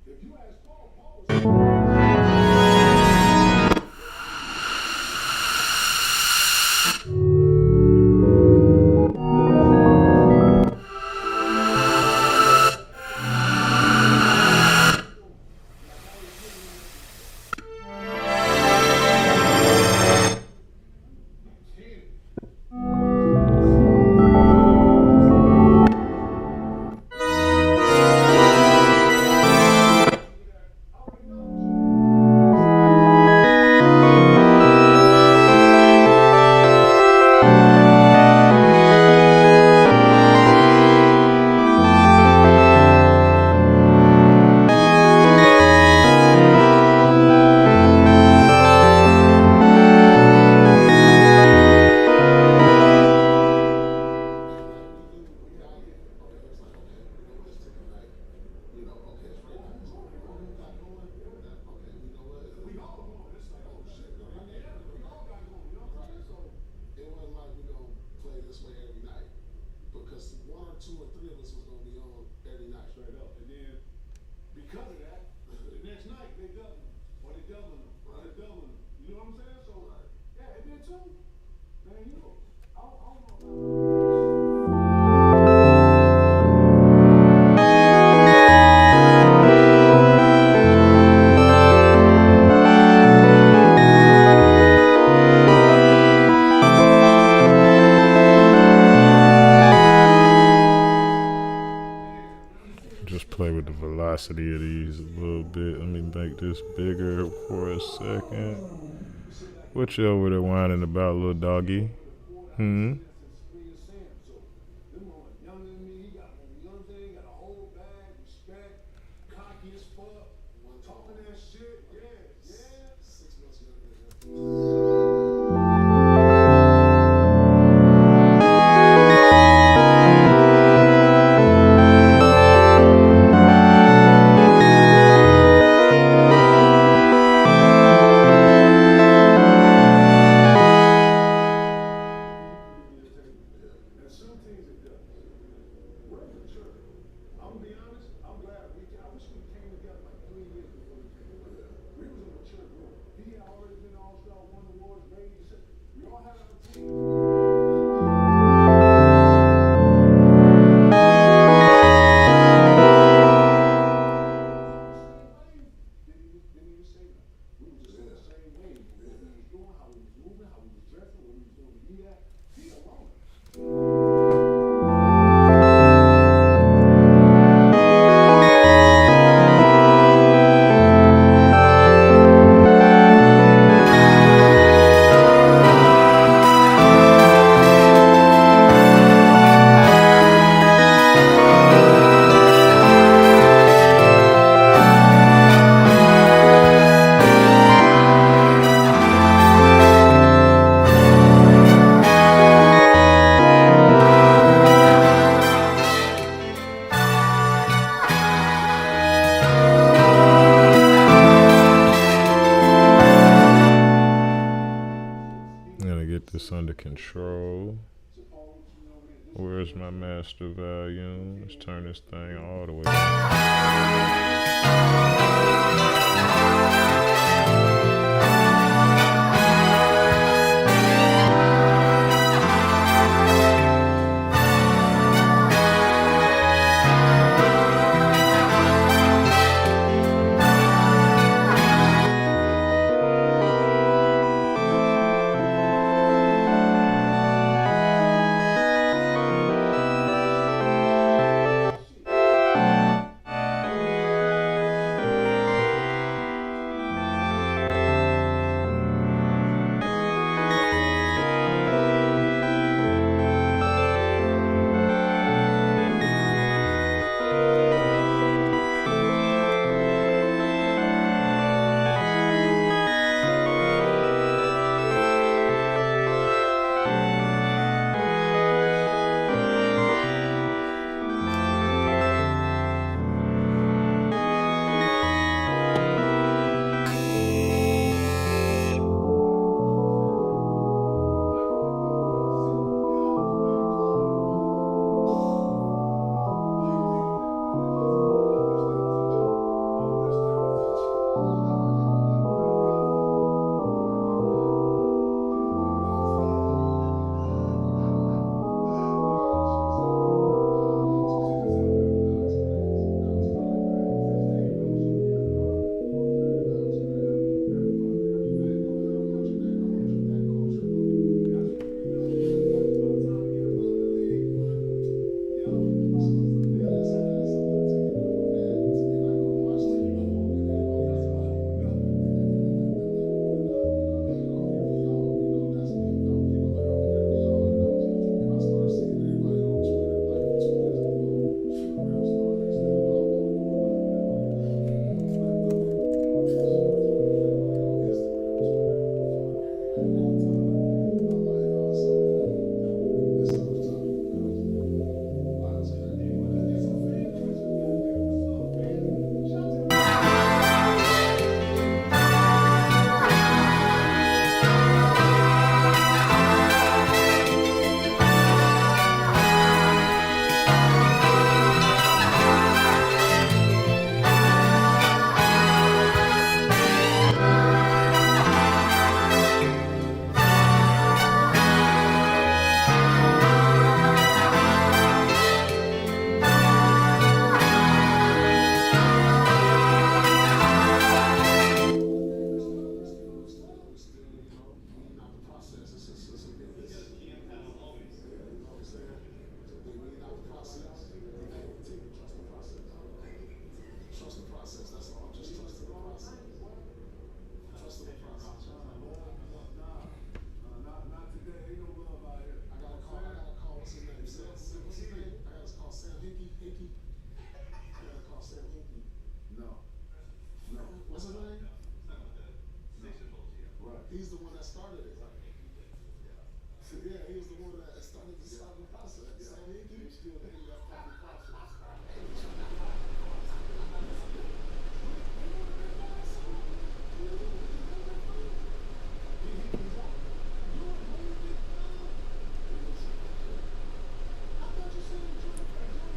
If you ask Paul, Paul was because one or two or three of us was gonna be on every night. Straight up. And then because of that, the next night they double them. Or they double them. Or they double them. You know what I'm saying? So yeah, it did too. Man, you know, I don't know about Just play with the velocity of these a little bit. Let me make this bigger for a second. What you over there whining about, little doggy? Hmm? younger than me, he got, you know what I'm saying? Got a whole bag, respect, cocky as fuck, talking that shit, yeah. 6 months younger than him. And some things it does. We're mature. I'm gonna be honest, I'm glad I wish we came together like 3 years before we came together. We was a mature group. He had already been All-Star, won awards, baby. We all had our team. Didn't even say that. We were just on the same wave. What we was doing, how we was moving, how we was dressing, what we was doing to be at. He alone. Gotta get this under control. Where's my master volume? Let's turn this thing all the way down.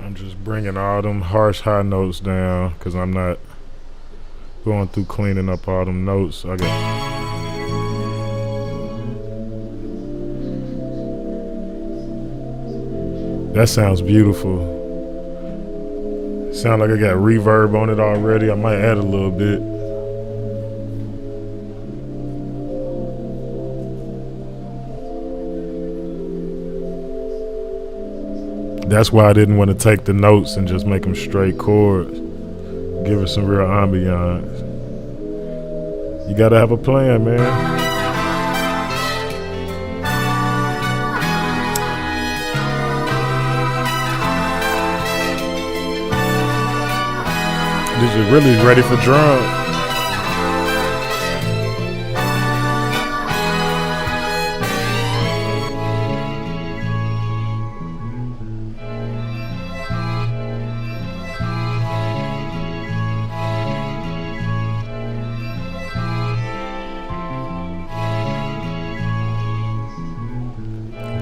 I'm just bringing all them harsh high notes down because I'm not going through cleaning up all them notes. I got. That sounds beautiful. Sound like I got reverb on it already. I might add a little bit. That's why I didn't want to take the notes and just make them straight chords. Give it some real ambiance. You gotta have a plan, man. This is really ready for drum.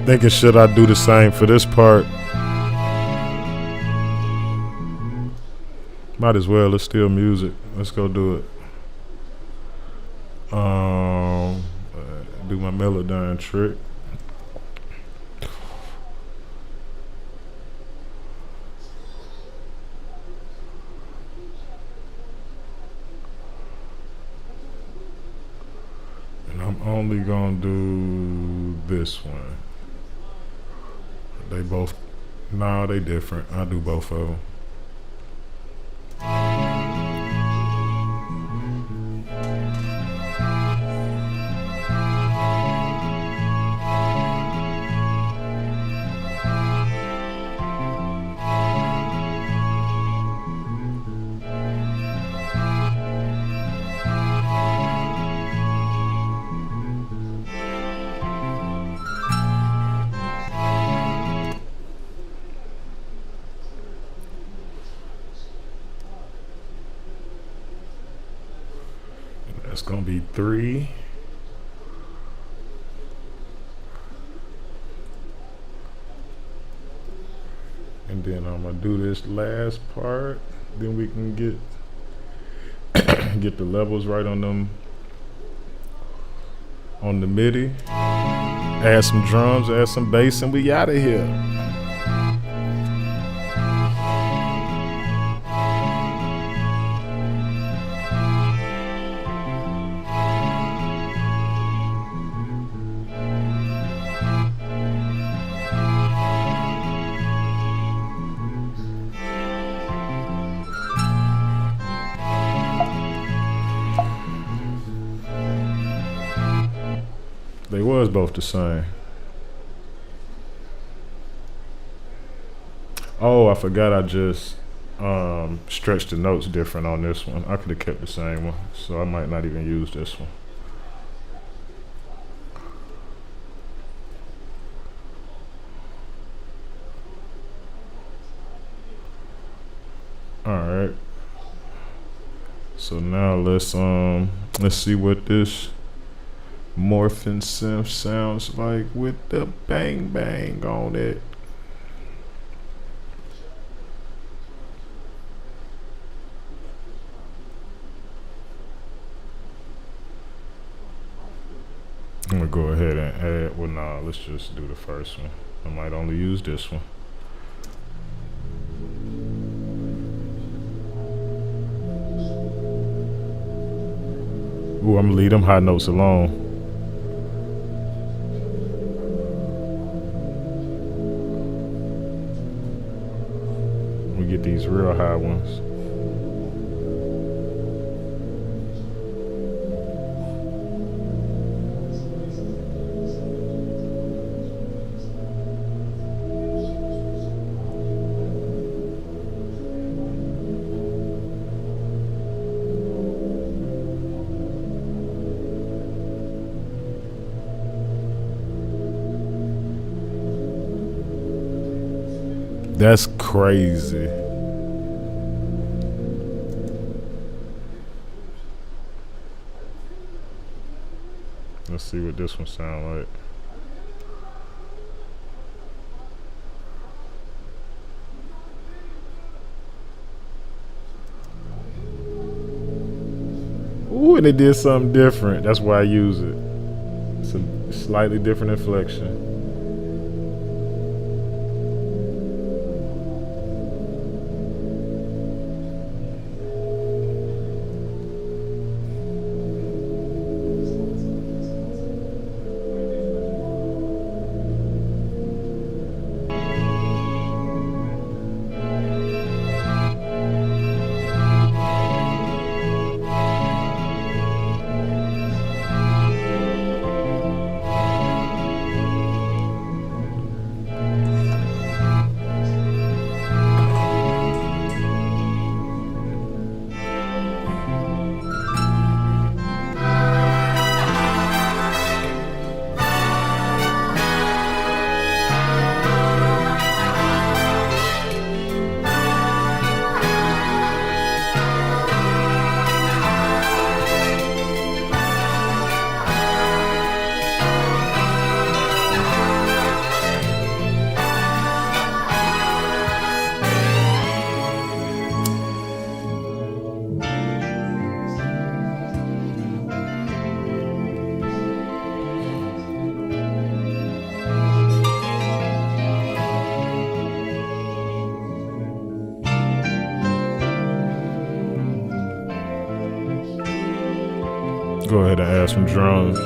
Thinking, should I do the same for this part? Might as well. It's still music. Let's go do it. Do my Melodyne trick. And I'm only gonna do this one. They both, no, they different. I'll do both of them. That's gonna be 3. And then I'm gonna do this last part. Then we can get get the levels right on them, on the MIDI. Add some drums, add some bass, and we out of here. They was both the same. Oh, I forgot I just stretched the notes different on this one. I could have kept the same one, so I might not even use this one. Alright. So now let's see what this Morphin synth sounds like with the bang bang on it. I'm gonna go ahead and add, well nah, let's just do the first one. I might only use this one. Ooh, I'm gonna leave them high notes alone. We get these real high ones. That's crazy. Let's see what this one sound like. Ooh, and they did something different. That's why I use it. It's a slightly different inflection. Go ahead and add some drums.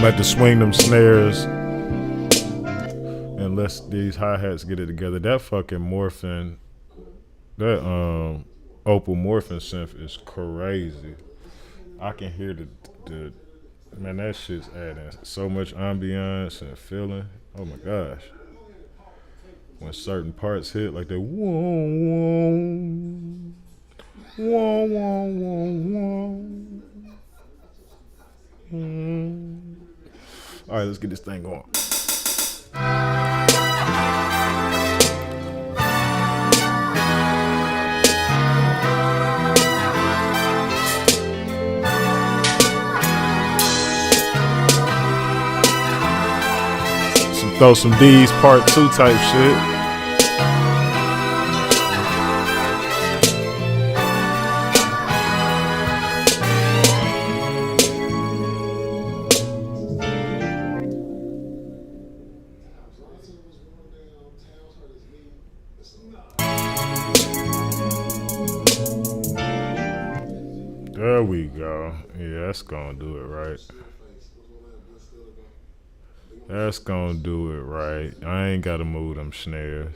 about to swing them snares and let these hi-hats get it together. That fucking morphing, that Opal morphing synth is crazy. I can hear the man, that shit's adding so much ambiance and feeling. Oh my gosh. When certain parts hit, like that whoa, whoa, whoa, whoa, whoa. All right, let's get this thing going. Throw some D's part 2 type shit. There we go. Yeah, that's gonna do it right. That's gonna do it right. I ain't gotta move them snares.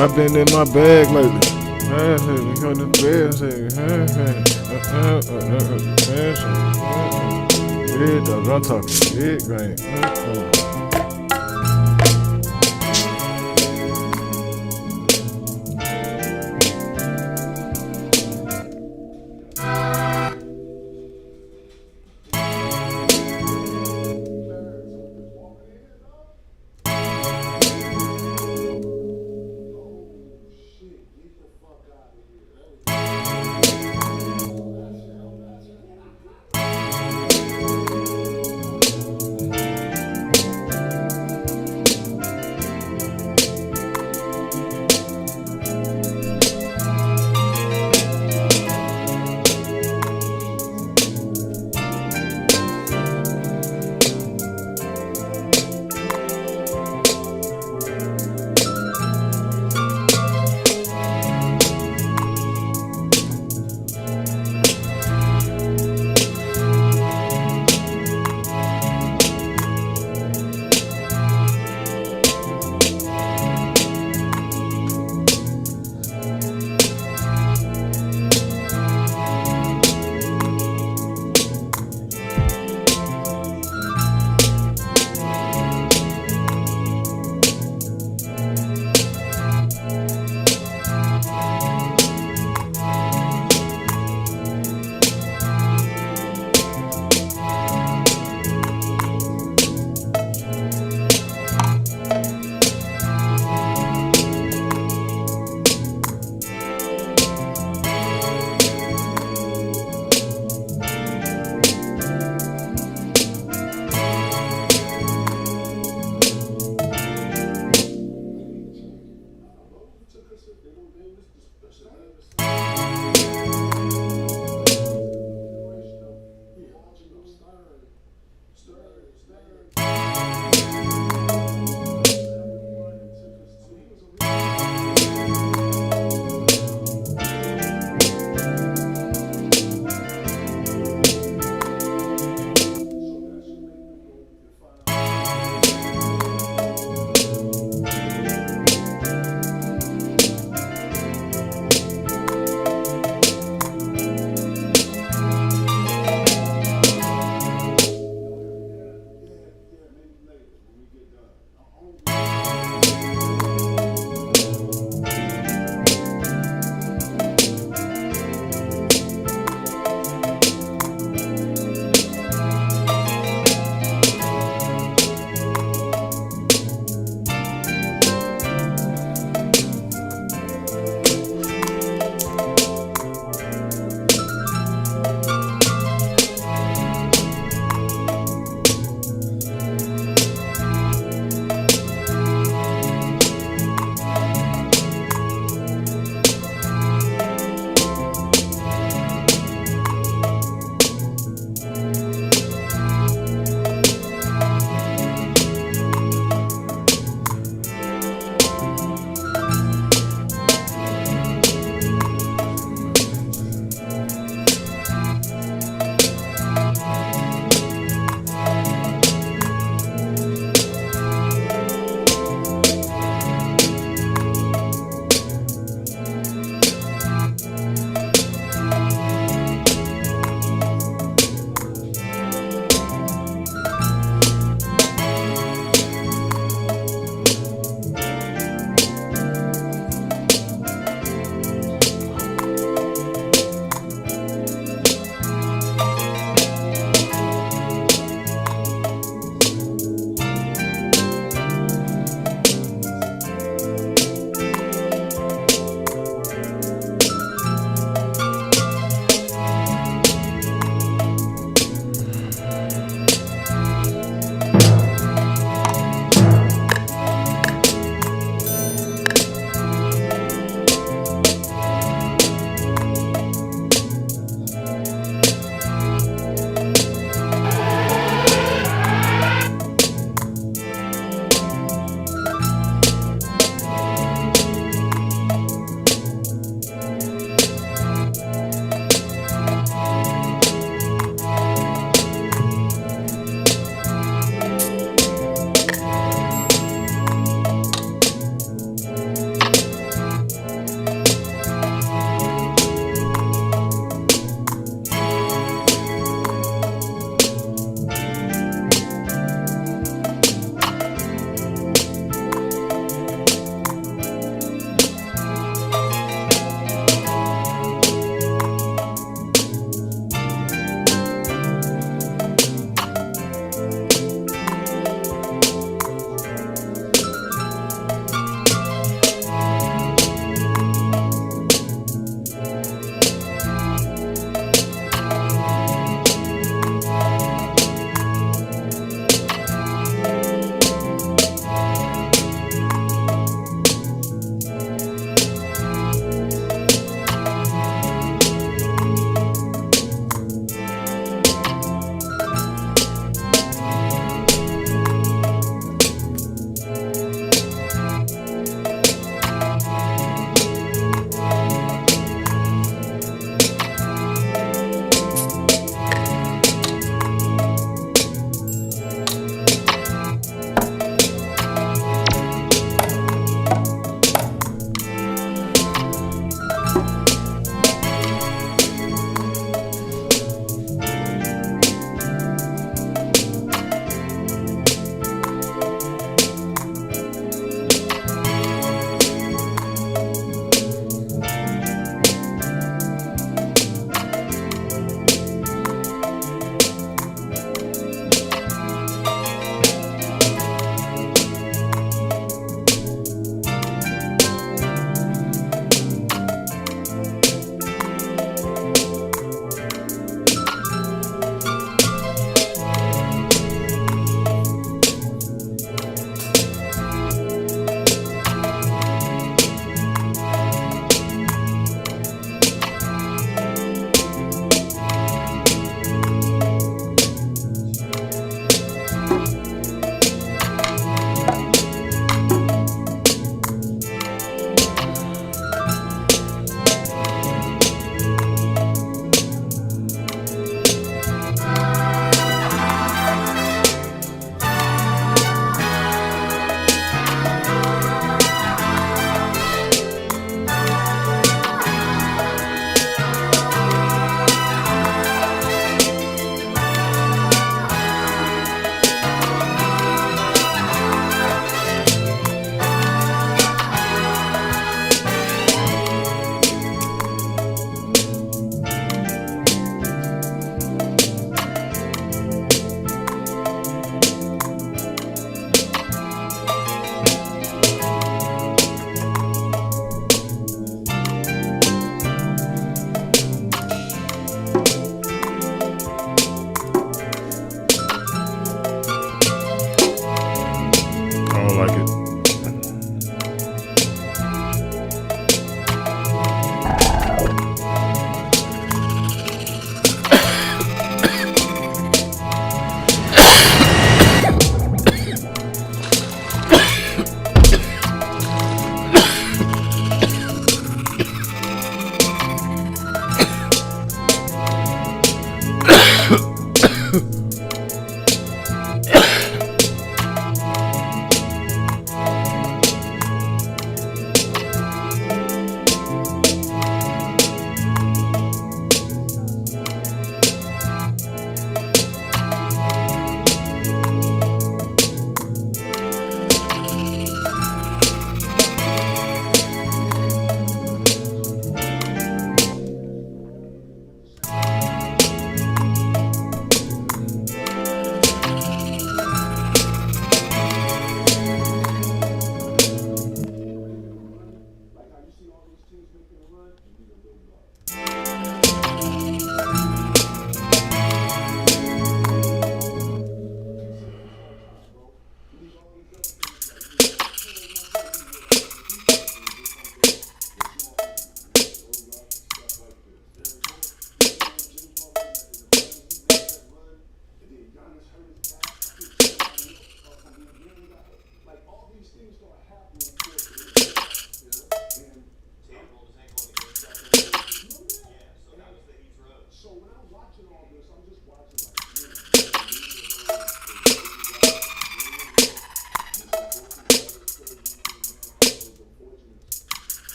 I've been in my bag lately. Yeah, dog, I'm talking big, right?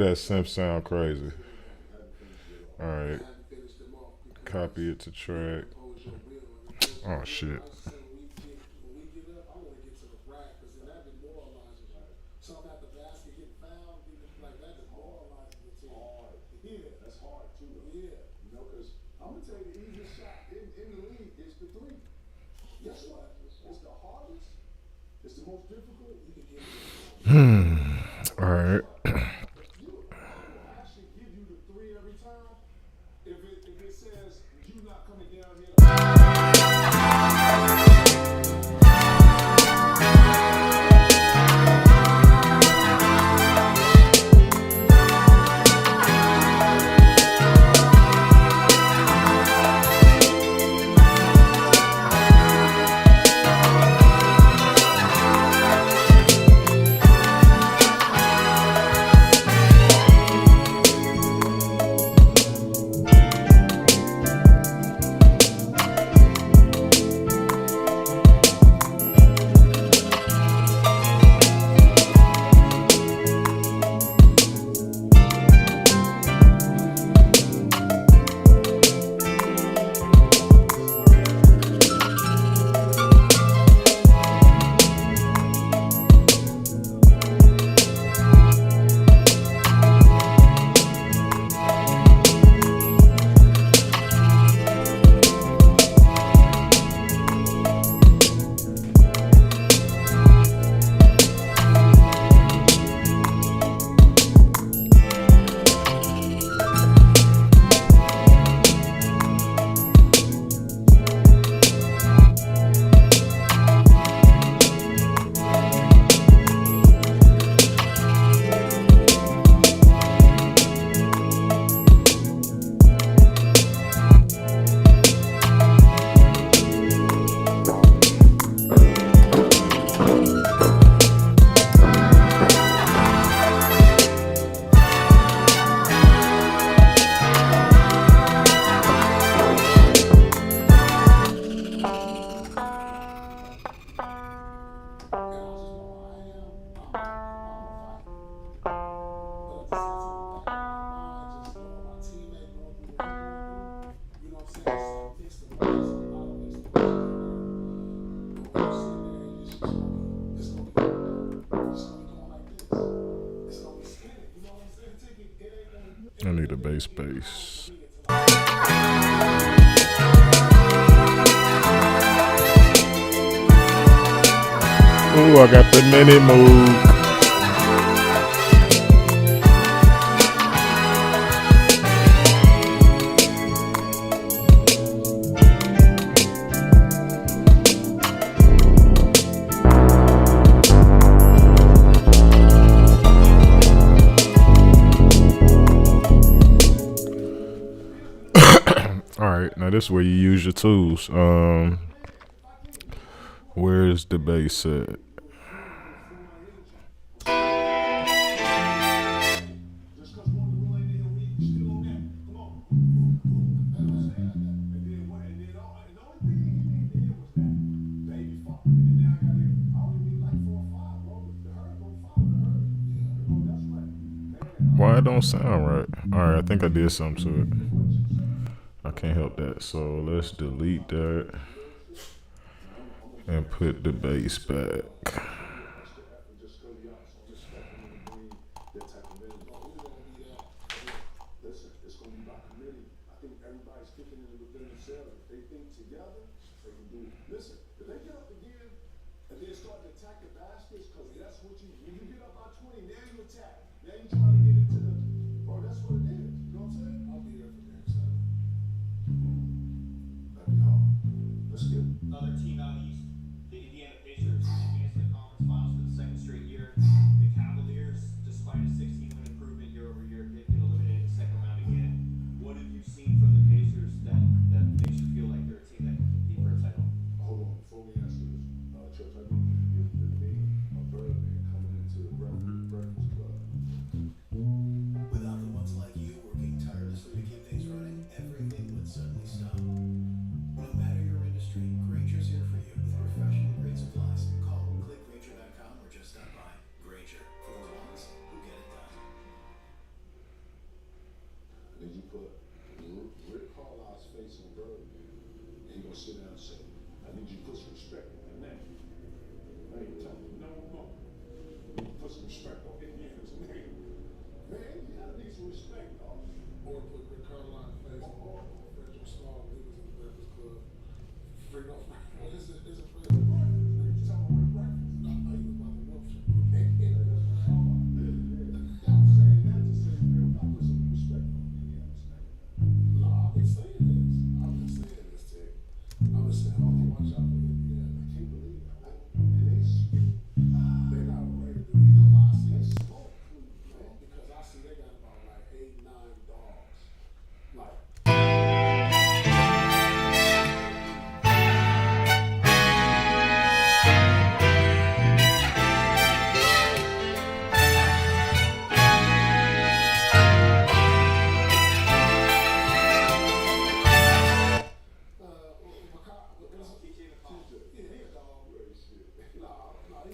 that synth sound crazy. All right. Copy it to track. Oh shit. I'm gonna tell you the easiest shot in the league is the three. Guess what? It's the hardest. It's the most difficult. You can get it. All right. You will actually give you the three every time. If it says you not coming down here. I need a bass. Ooh, I got the mini move. Alright, now this is where you use your tools. Where's the bass at? Just because one rule ain't in, we still on that. Come on. Understand? And then what? And then and the only thing he ain't did was that baby fuck. And then I got it. I only need like 4 or 5, bro. The herd go follow the herd. Go, that's right. Why it don't sound right? Alright, I think I did something to it. I can't help that. So let's delete that and put the bass back. Just go beyond. So just bring that type of minute. Listen, it's gonna be by committee. I think everybody's kicking it within themselves. If they think together, they can do it. Listen, if they get up again and then start to attack the baskets, because that's what when you get up by 20, now you attack. Now you trying to get into the bro, that's what it is. You know what I'm saying? I'll be there for game 7. That'd be hard. Let's get it. Another team out east, the Indiana Pacers, advanced to the conference finals for the second straight year. The Cavaliers, despite a 16-win improvement year over year, did get eliminated in the second round again. What have you seen from the Pacers that makes you feel like they're a team that can compete for a title? Hold on, before we answer this, Church, I need you to give me a Birdman coming into the Breakfast Club.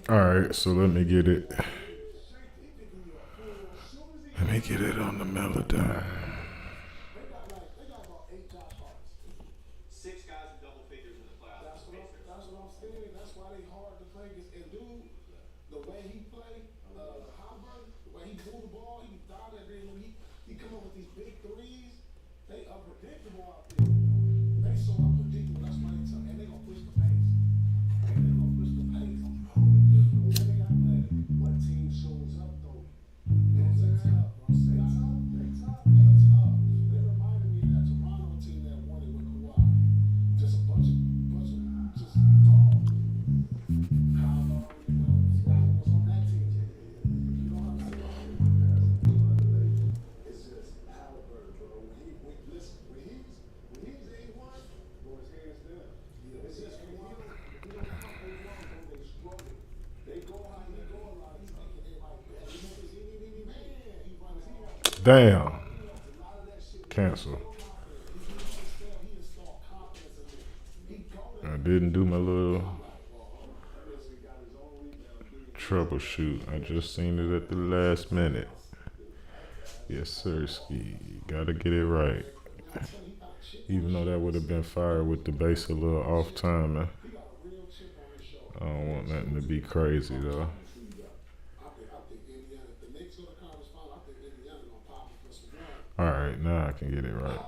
All right, so let me get it. Let me get it on the Melodyne. 6 guys in double figures in the playoffs. That's what I'm saying. That's why they hard to play. And dude, the way he play, Hopper, the way he move the ball, he thought that then when he come up with these big threes, they unpredictable out there. They so unpredictable. That's why they tough. And they gonna push the pace. And they gonna push the pace. And they got let what team shows up though? You know what I'm saying? I'm saying they tough. They reminded me of that Toronto team that won it with Kawhi. Just a bunch of just dogs. Kyle Lowry, was on that team. You know what I'm saying? It's just Halliburton, bro. Listen, when he's A1, bro, his hands down. It's just when he don't come over, they struggle. They go how they go a lot. He's making it like that. Man, he runs. Damn. Cancel. I didn't do my little troubleshoot. I just seen it at the last minute. Yes, sir, Ski. Gotta get it right. Even though that would have been fire with the bass a little off timing. I don't want nothing to be crazy though. All right, now I can get it right.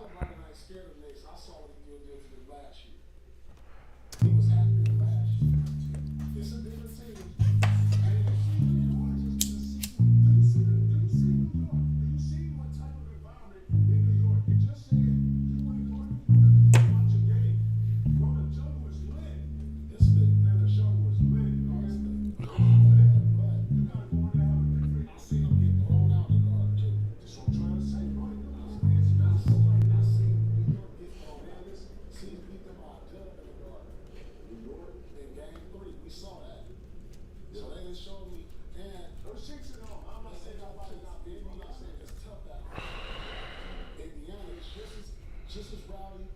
Just as rowdy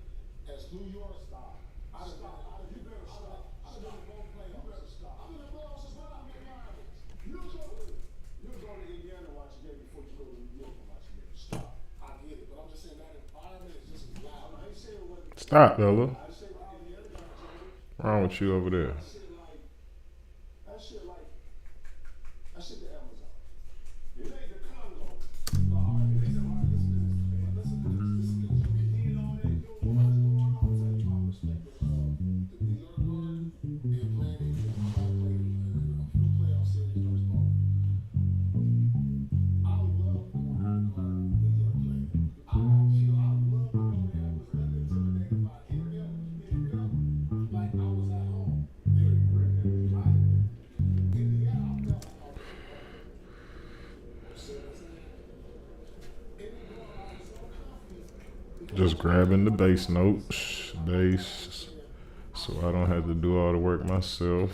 as New York style. You better stop. I've been in both playoffs. You better stop. I'm in the playoffs as well. I'm in Miami. You're going to Indiana to watch a game before you go to New York to watch a game. Stop. I get it, but I'm just saying that environment is just as loud. I ain't saying what. Stop, Bella. I say what Indiana got to do. What's wrong with you over there? That shit the Amazon. It ain't the Congo. No, all right, listen to this. Just grabbing the bass notes, bass, so I don't have to do all the work myself.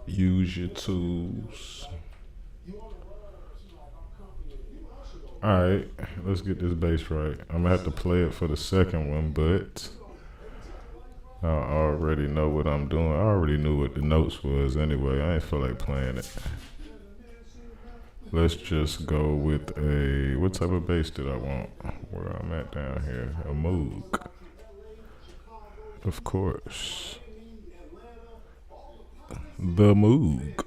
Use your tools. Alright, let's get this bass right. I'm gonna have to play it for the second one, but I already know what I'm doing. I already knew what the notes was anyway. I ain't feel like playing it. Let's just go with a, what type of bass did I want? Where I'm at down here, a Moog. Of course. The Moog.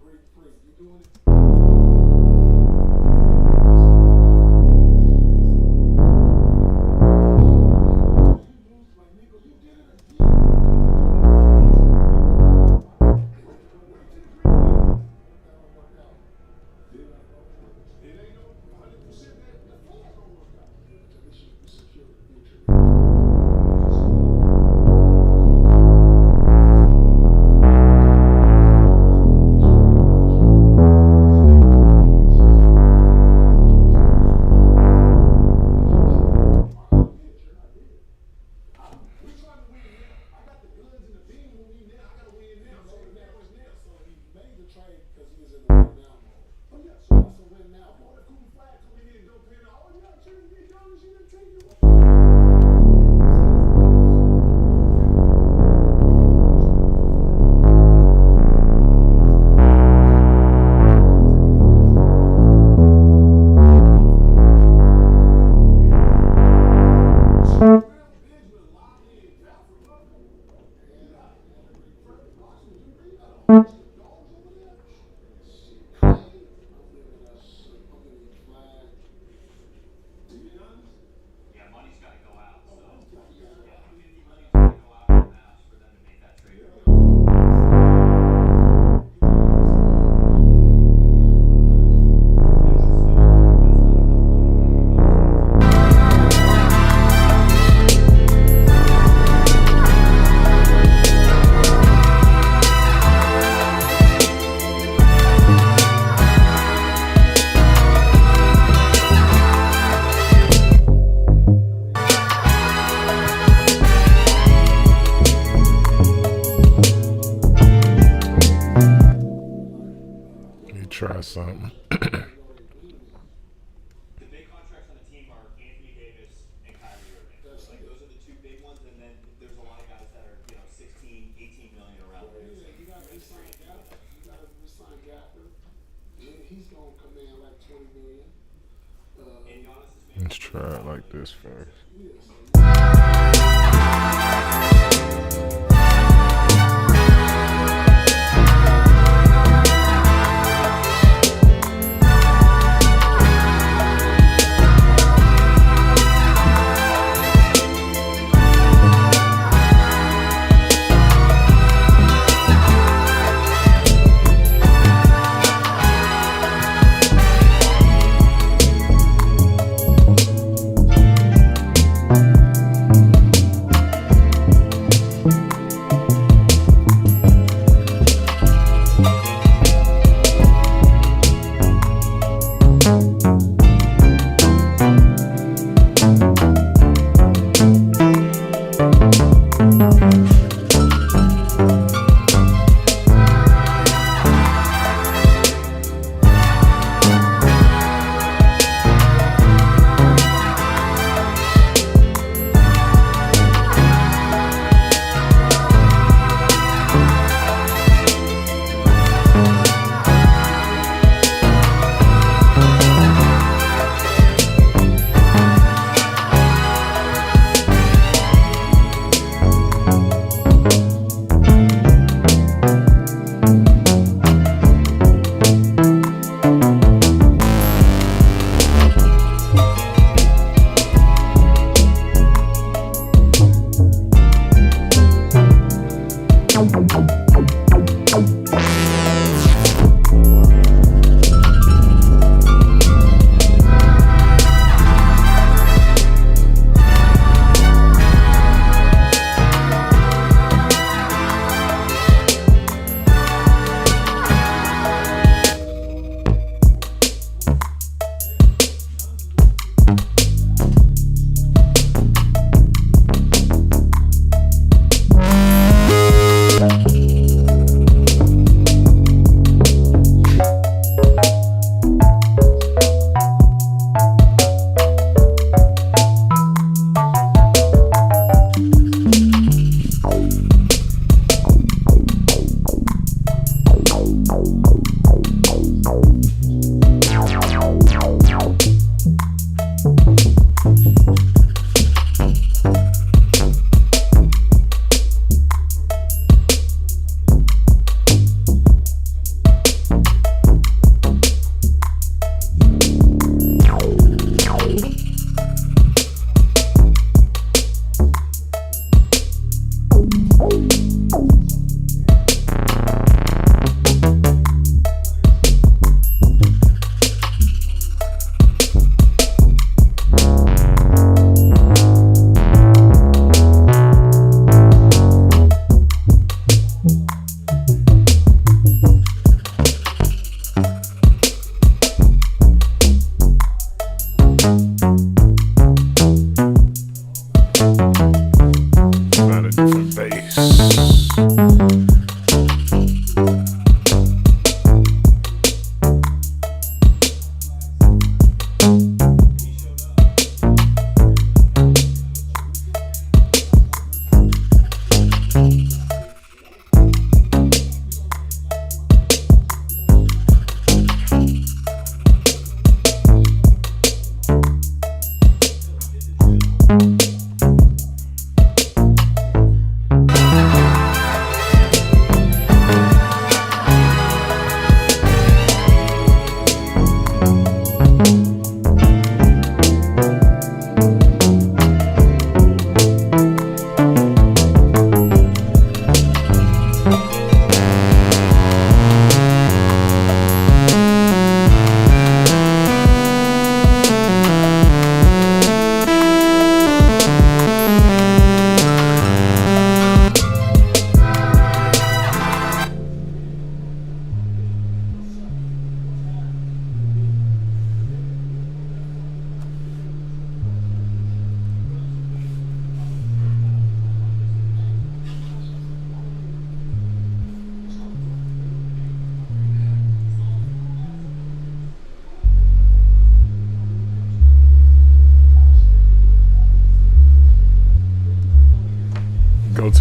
break free. You doing it? Yeah, money's got to go out. So yeah, 50 money's got to go out in the past for them to make that trade. You try something. The big contracts on the team are Anthony Davis and Kyrie Irving. Like those are the two big ones, and then there's a lot of guys that are 16, 18 million around there. Yeah, you gotta resign Gafford. You gotta resign Gafford. He's gonna command like 20 million. And Giannis is Let's try it like this first.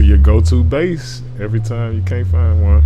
to your go-to bass every time you can't find one.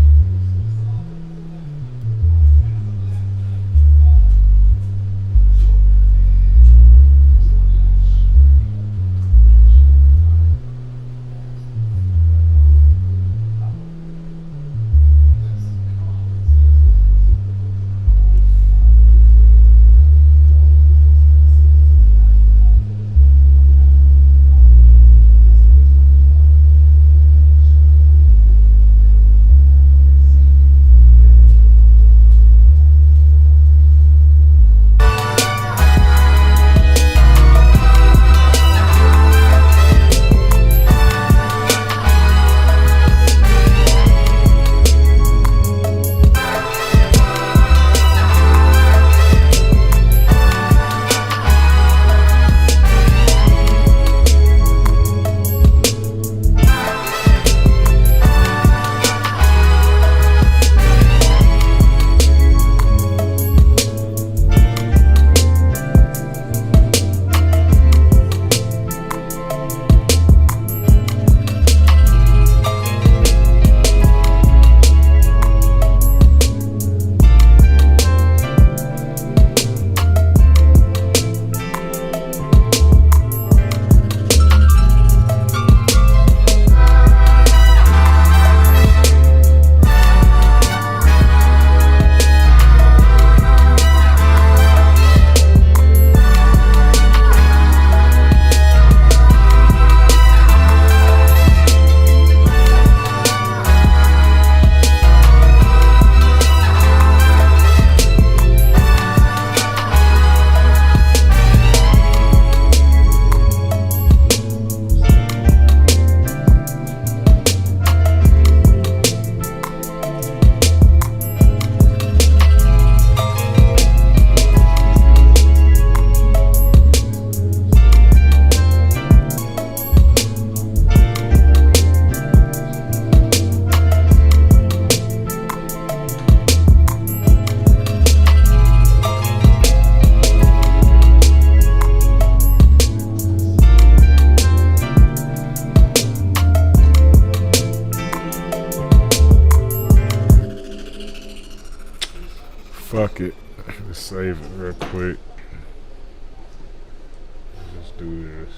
Fuck it. Let's save it real quick. Let's do this.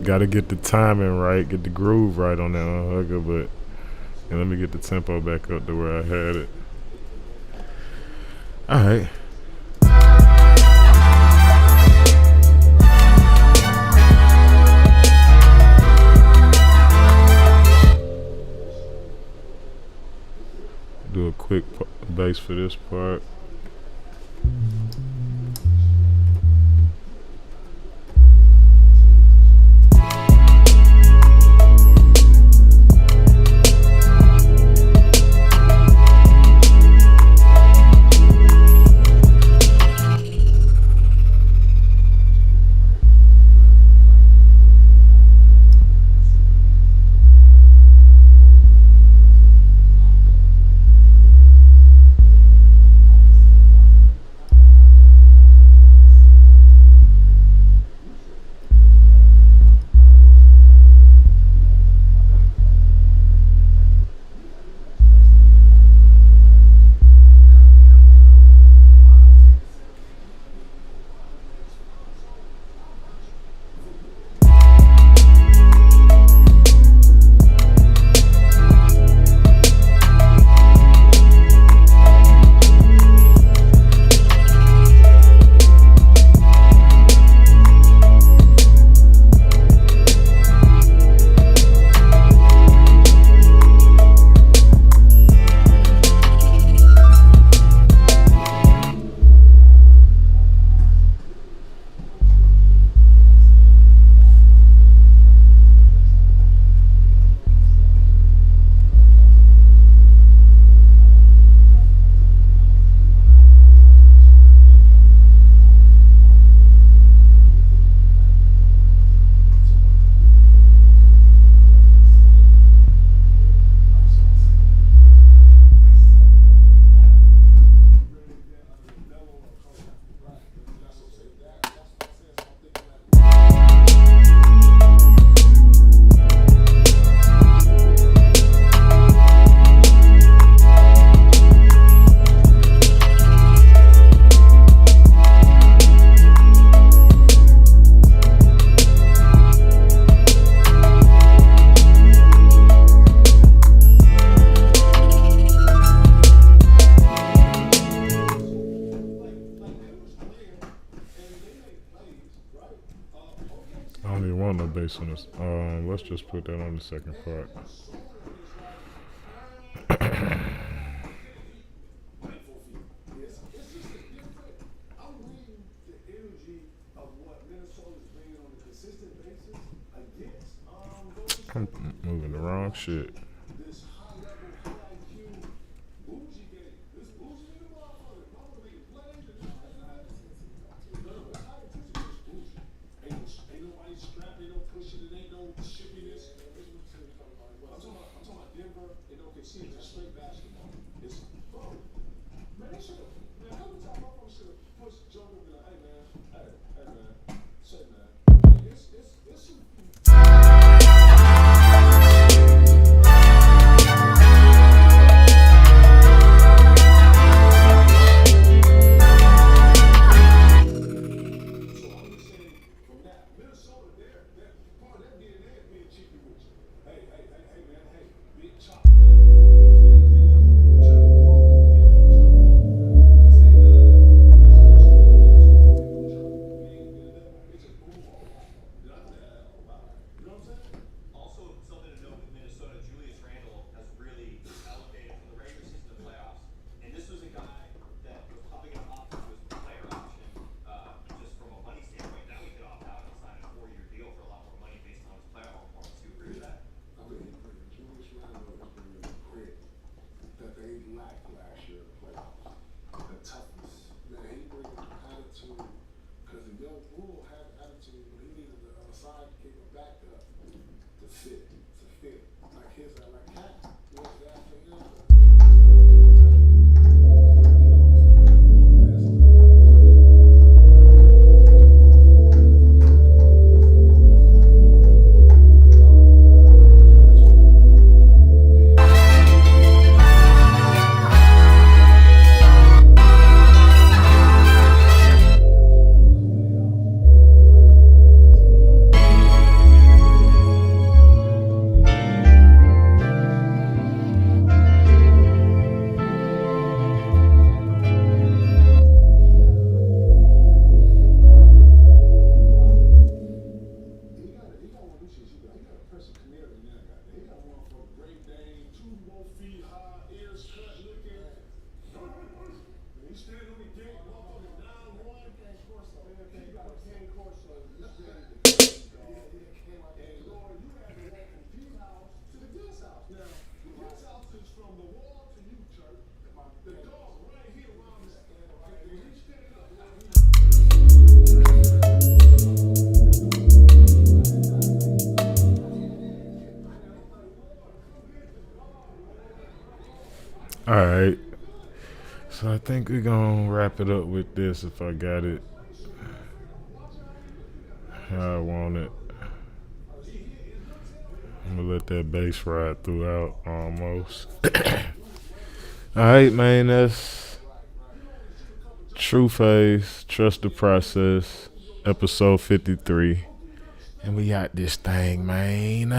Gotta get the timing right, get the groove right on that hugger, but and let me get the tempo back up to where I had it. Alright. Do a quick bass for this part. I don't even want no bass on this. Let's just put that on the second part. It's just a different. I'm reading the energy of what Minnesota's bringing on a consistent basis against those I'm moving the wrong shit. this high level, high IQ, bougie game. This bougie in the motherfucker. Mama make it play. No, it's high attention. It's bougie. Ain't nobody strapped. Ain't no pushing. It ain't no shippiness. I'm talking about Denver. Ain't no OKC. It's just straight basketball. It's bro. Man, they should have. Man, how many times motherfuckers should have pushed Jordan and be like, hey man, say man. It's some. So I'm just saying, from that, Minnesota, they're part of that DNA is being cheeky with you. Hey, man, being chopped. This ain't none of that. It's just boom. You know what I'm saying? Also, something to note with Minnesota, Julius Randle has really elevated from the regular season to playoffs. And this was a guy that was probably going to opt into his player option just from a money standpoint. Now he could opt out and sign a 4-year deal for a lot more money based on his playoff performance. Do you agree with that? I mean, Julius Randle is bringing the grit that they lacked last year in the playoffs. The toughness. Man, he bringing the attitude. Because the young bull had attitude, but he needed a sidekick, a backup to fit. Like his, like Cat was that for him. He got one of these shit. He got a person canary in that guy. He got one for Great Dane, 2 more feet high, ears cut, looking. He's standing on the gate, motherfucker down one. Cane Corso. He got a Cane Corso. He's ready to go. And Lord, you had to walk from P house to the guest house. Now, the guest house is from the wall to you, church. The dog right here around this. And he's standing up. All right. So I think we're going to wrap it up with this if I got it how I want it. I'm going to let that bass ride throughout almost. All right, man. That's True Face, Trust the Process, episode 53. And we got this thing, man.